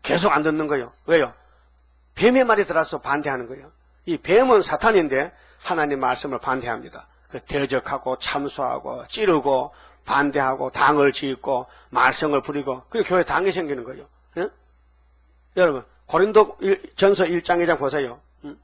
계속 안 듣는 거예요. 왜요? 뱀의 말이 들어서 반대하는 거예요. 이 뱀은 사탄인데 하나님 말씀을 반대합니다. 대적하고 참소하고 찌르고 반대하고 당을 짓고 말썽을 부리고 그리고 교회 당이 생기는 거예요. 응? 여러분 고린도 전서 1장 2장 보세요. 응?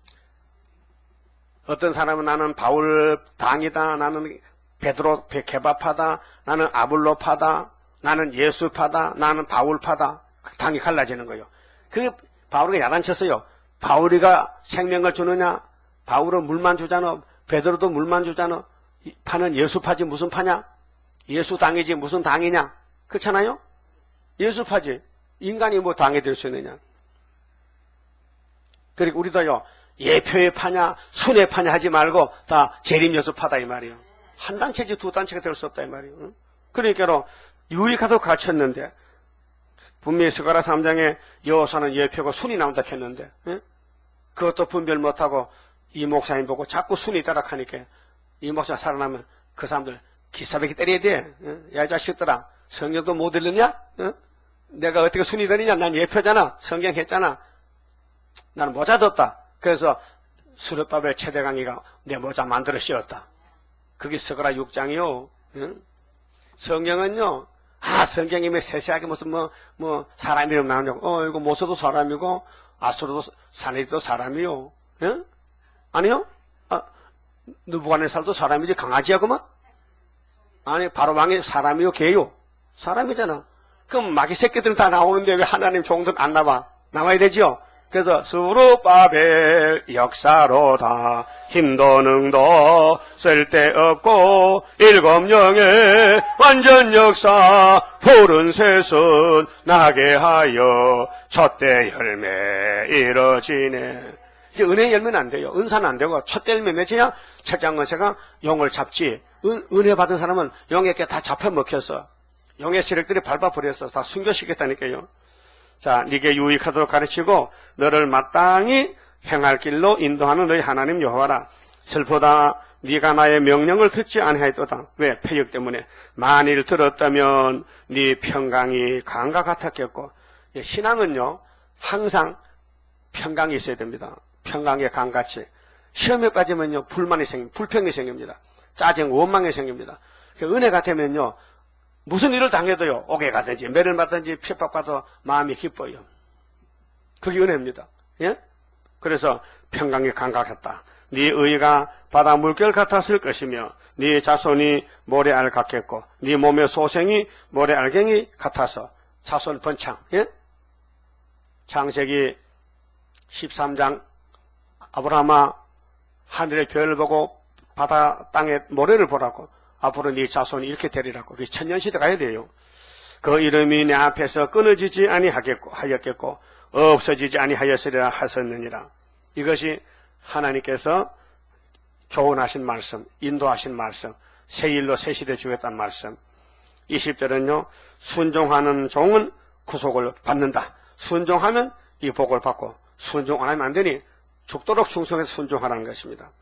어떤 사람은 나는 바울 당이다. 나는 베드로 개바파다. 나는 아볼로파다. 나는 예수파다. 나는 바울파다. 당이 갈라지는 거예요. 그게 바울이가 야단쳤어요. 바울이가 생명을 주느냐? 바울은 물만 주잖아. 베드로도 물만 주잖아. 파는 예수파지 무슨 파냐? 예수 당이지 무슨 당이냐? 그렇잖아요? 예수파지. 인간이 뭐 당이 될 수 있느냐? 그리고 우리도요. 예표의 파냐 순의 파냐 하지 말고 다 재림여수파다 이 말이에요. 한 단체지 두 단체가 될 수 없다 이 말이에요. 그러니까 유익하도록 가르쳤는데 분명히 스가랴 3장에 여호사는 예표고 순이 나온다 했는데 그것도 분별 못하고 이 목사님 보고 자꾸 순이 따라가니까 이 목사 살아나면 그 사람들 기사백이 때려야 돼. 야 이 자식들아 성경도 못 읽느냐? 내가 어떻게 순이 되느냐? 난 예표잖아. 성경 했잖아. 나는 모자도 없다. 그래서 수르바벨 최대 강의가 내 모자 만들어 씌웠다. 그게 스가랴 6장이요. 성경은요. 성경이 세세하게 무슨 사람 이름 나오냐고. 이거 모세도 사람이고 아수르도 사내리도 사람이요. 아니요? 느부갓네살도 사람이지 강아지야 그만? 아니 바로 왕이 사람이요 개요? 사람이잖아. 그럼 마귀 새끼들은 다 나오는데 왜 하나님 종들 안 나와? 나와야 되지요. 그래서 수르바벨 역사로다 힘도 능도 쓸데없고 일곱령의 완전 역사 푸른 새순 나게 하여 첫대 열매 이뤄지네. 이제 은혜 열매는 안 돼요. 은사는 안 되고 첫대 열매 맺혀야 책장건세가 용을 잡지. 은혜 받은 사람은 용에게 다 잡혀먹혔어. 용의 세력들이 밟아버렸어. 다 순교시켰다니까요. 자, 네게 유익하도록 가르치고 너를 마땅히 행할 길로 인도하는 너희 하나님 여호와라. 슬프다. 네가 나의 명령을 듣지 아니하였도다. 왜? 패역 때문에. 만일 들었다면 네 평강이 강과 같았겠고. 신앙은요 항상 평강이 있어야 됩니다. 평강의 강같이. 시험에 빠지면요 불평이 생깁니다. 짜증, 원망이 생깁니다. 은혜가 되면요 무슨 일을 당해도요 옥에 가든지 매를 맞든지 핍박받아 마음이 기뻐요. 그게 은혜입니다. 예? 그래서 평강이 강각했다. 네 의가 바다 물결 같았을 것이며 네 자손이 모래알 같겠고 네 몸의 소생이 모래알갱이 같아서 자손 번창. 예? 창세기 13장 아브라함아 하늘의 별을 보고 바다 땅에 모래를 보라고 앞으로 네 자손이 이렇게 되리라고. 그게 천년시대 가야 돼요. 그 이름이 내 앞에서 끊어지지 아니하였겠고 없어지지 아니하였으리라 하셨느니라. 이것이 하나님께서 교훈하신 말씀, 인도하신 말씀, 새 일로 새 시대 주겠다는 말씀. 20절은요 순종하는 종은 구속을 받는다. 순종하면 이 복을 받고 순종 안 하면 안 되니 죽도록 충성해서 순종하라는 것입니다.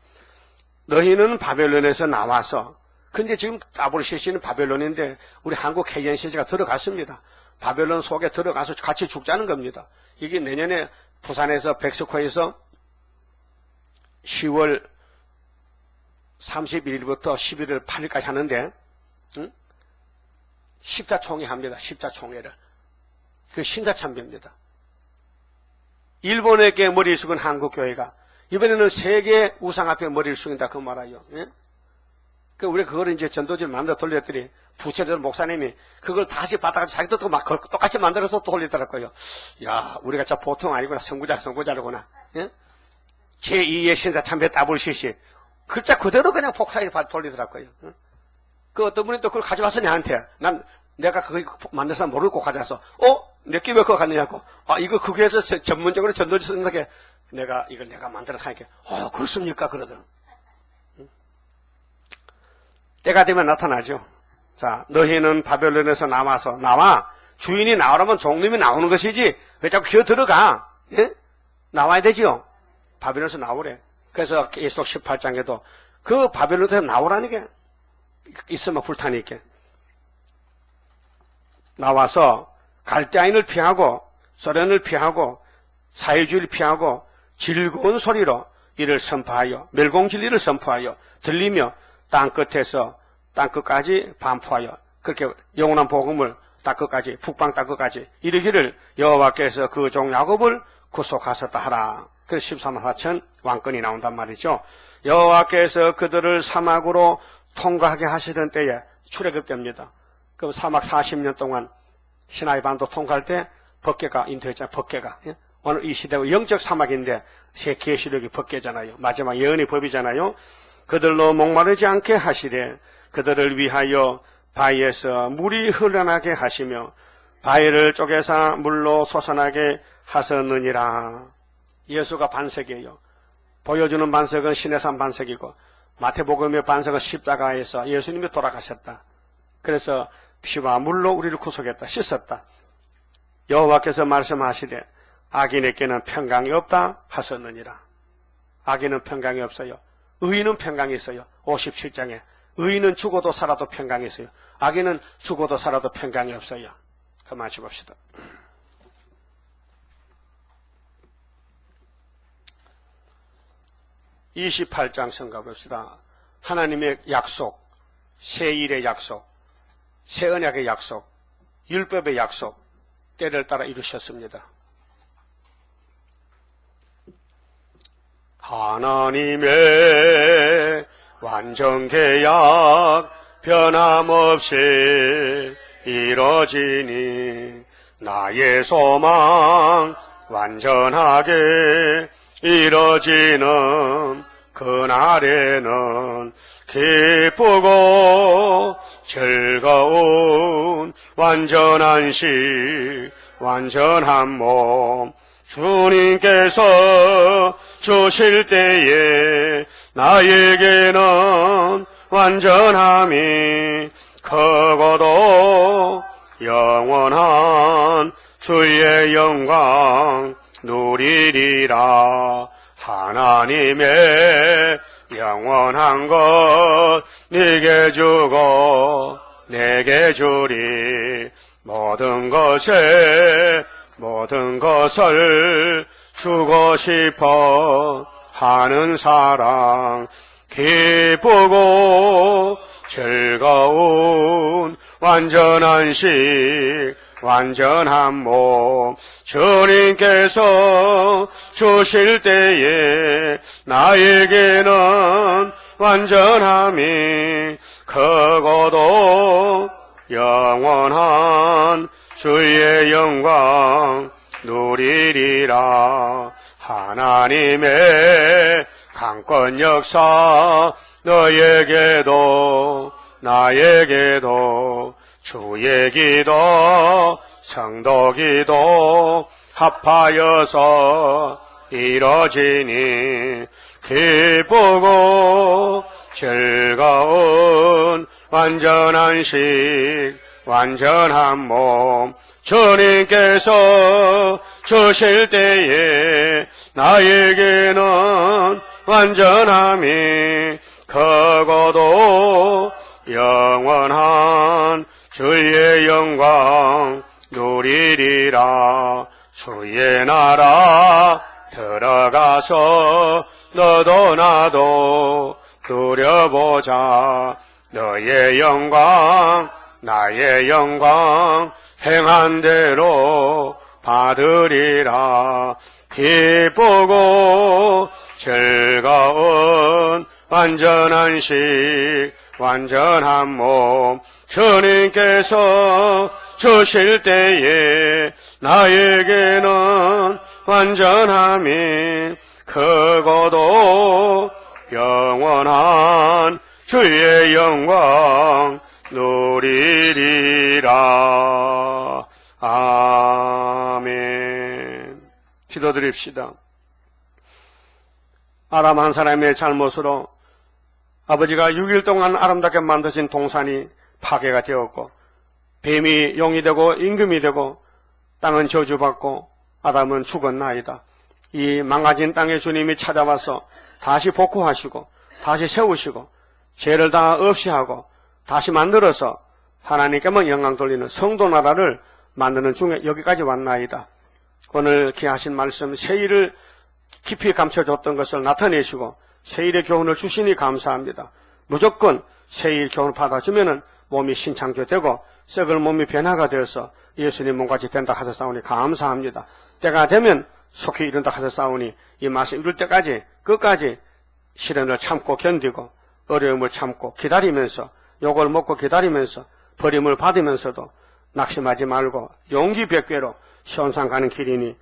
너희는 바벨론에서 나와서, 근데 지금 다볼시시는 바벨론인데 우리 한국 KNCC가 들어갔습니다. 바벨론 속에 들어가서 같이 죽자는 겁니다. 이게 내년에 부산에서 백석호에서 10월 31일부터 11월 8일까지 하는데 십자총회 합니다. 십자총회를. 그 신사참배입니다. 일본에게 머리를 숙은 한국교회가 이번에는 세계 우상 앞에 머리를 숙인다 그 말이에요. 예? 우리가 그걸 이제 전도지를 만들어 돌렸더니 부처님 목사님이 그걸 다시 받아가지고 자기도 또 막 똑같이 만들어서 또 돌리더라고요. 야, 우리가 진짜 보통 아니구나. 선구자로구나. 예? 제2의 신사참배 WCC. 글자 그대로 그냥 복사해 돌리더라고요. 예? 그 어떤 분이 또 그걸 가져와서 내한테, 내가 그거 만들어서 모르고 가져와서, 내게 왜 그거 갔느냐고. 이거 그거에서 전문적으로 전도지 쓴다게 이걸 내가 만들어서 하니까, 그렇습니까? 그러더라고요. 때가 되면 나타나죠. 자, 너희는 바벨론에서 나와. 주인이 나오라면 종님이 나오는 것이지, 왜 자꾸 기어 들어가? 예? 나와야 되지요. 바벨론에서 나오래. 그래서 계속 18장에도 그 바벨론에서 나오라니까. 있으면 불타니까. 나와서 갈대아인을 피하고, 소련을 피하고, 사회주의를 피하고, 즐거운 소리로 이를 선포하여, 멸공진리를 선포하여, 들리며, 땅끝까지 반포하여, 그렇게 영원한 복음을 땅끝까지, 북방 땅끝까지 이르기를 여호와께서 그 종 야곱을 구속하셨다 하라. 그래서 13만 4천 왕권이 나온단 말이죠. 여호와께서 그들을 사막으로 통과하게 하시던 때에 출애굽됩니다. 그럼 사막 40년 동안 시나이 반도 통과할 때 법궤가 인도했잖아요. 법궤가. 오늘 이 시대가 영적 사막인데 새 계시록이 법궤잖아요. 마지막 예언의 법이잖아요. 그들로 목마르지 않게 하시되 그들을 위하여 바위에서 물이 흘러나게 하시며 바위를 쪼개서 물로 솟아나게 하셨느니라. 예수가 반석이에요. 보여주는 반석은 시내산 반석이고 마태복음의 반석은 십자가에서 예수님이 돌아가셨다. 그래서 피와 물로 우리를 구속했다. 씻었다. 여호와께서 말씀하시되 악인에게는 평강이 없다 하셨느니라. 악인은 평강이 없어요. 의인은 평강이 있어요. 57장에 의인은 죽어도 살아도 평강이 있어요. 악인은 죽어도 살아도 평강이 없어요. 그만 봅시다. (28장) 성가 봅시다. 하나님의 약속, 새 일의 약속, 새 언약의 약속, 율법의 약속, 때를 따라 이루셨습니다. 하나님의 완전계약 변함없이 이뤄지니 나의 소망 완전하게 이뤄지는 그날에는 기쁘고 즐거운 완전한 시 완전한 몸 주님께서 주실 때에 나에게는 완전함이 크고도 영원한 주의 영광 누리리라. 하나님의 영원한 것 네게 주고 내게 주리. 모든 것을 주고 싶어 하는 사랑, 기쁘고 즐거운 완전한 식, 완전한 몸, 주님께서 주실 때에 나에게는 완전함이 크고도 영원한 주의 영광 누리리라. 하나님의 강권 역사 너에게도 나에게도 주의 기도 성도 기도 합하여서 이뤄지니 기쁘고 즐거운 완전한 식, 완전한 몸, 주님께서 주실 때에 나에게는 완전함이 크고도 영원한 주의 영광 누리리라. 주의 나라 들어가서 너도 나도 누려보자. 너의 영광 나의 영광 행한 대로 받으리라. 기쁘고 즐거운 완전한 식, 완전한 몸, 주님께서 주실 때에 나에게는 완전함이 크고도 영원한 주의 영광 누리리라. 아멘. 기도드립시다. 아담 한 사람의 잘못으로 아버지가 6일 동안 아름답게 만드신 동산이 파괴가 되었고, 뱀이 용이 되고 임금이 되고 땅은 저주받고 아담은 죽었나이다. 이 망가진 땅에 주님이 찾아와서 다시 복구하시고 다시 세우시고 죄를 다 없이 하고 다시 만들어서 하나님께만 영광 돌리는 성도 나라를 만드는 중에 여기까지 왔나이다. 오늘 기하신 말씀 세일을 깊이 감춰줬던 것을 나타내시고 세일의 교훈을 주시니 감사합니다. 무조건 세일 교훈을 받아주면 몸이 신창조되고 썩을 몸이 변화가 되어서 예수님 몸같이 된다 하셨사오니 감사합니다. 때가 되면 속히 이룬다 하셨사오니 이 말씀 이룰 때까지 끝까지 시련을 참고 견디고 어려움을 참고 기다리면서 욕을 먹고 기다리면서 버림을 받으면서도 낙심하지 말고 용기 100배로 시온산 가는 길이니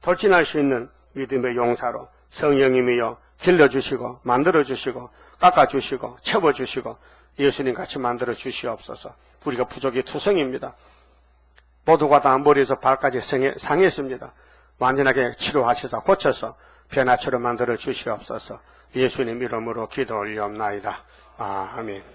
돌진할 수 있는 믿음의 용사로 성령님이여 길러주시고 만들어주시고 깎아주시고 채워주시고 예수님같이 만들어주시옵소서. 우리가 부족이 투성입니다. 모두가 다 머리에서 발까지 상했습니다. 완전하게 치료하셔서 고쳐서 변화처럼 만들어주시옵소서. 예수님 이름으로 기도 올리옵나이다. 아멘.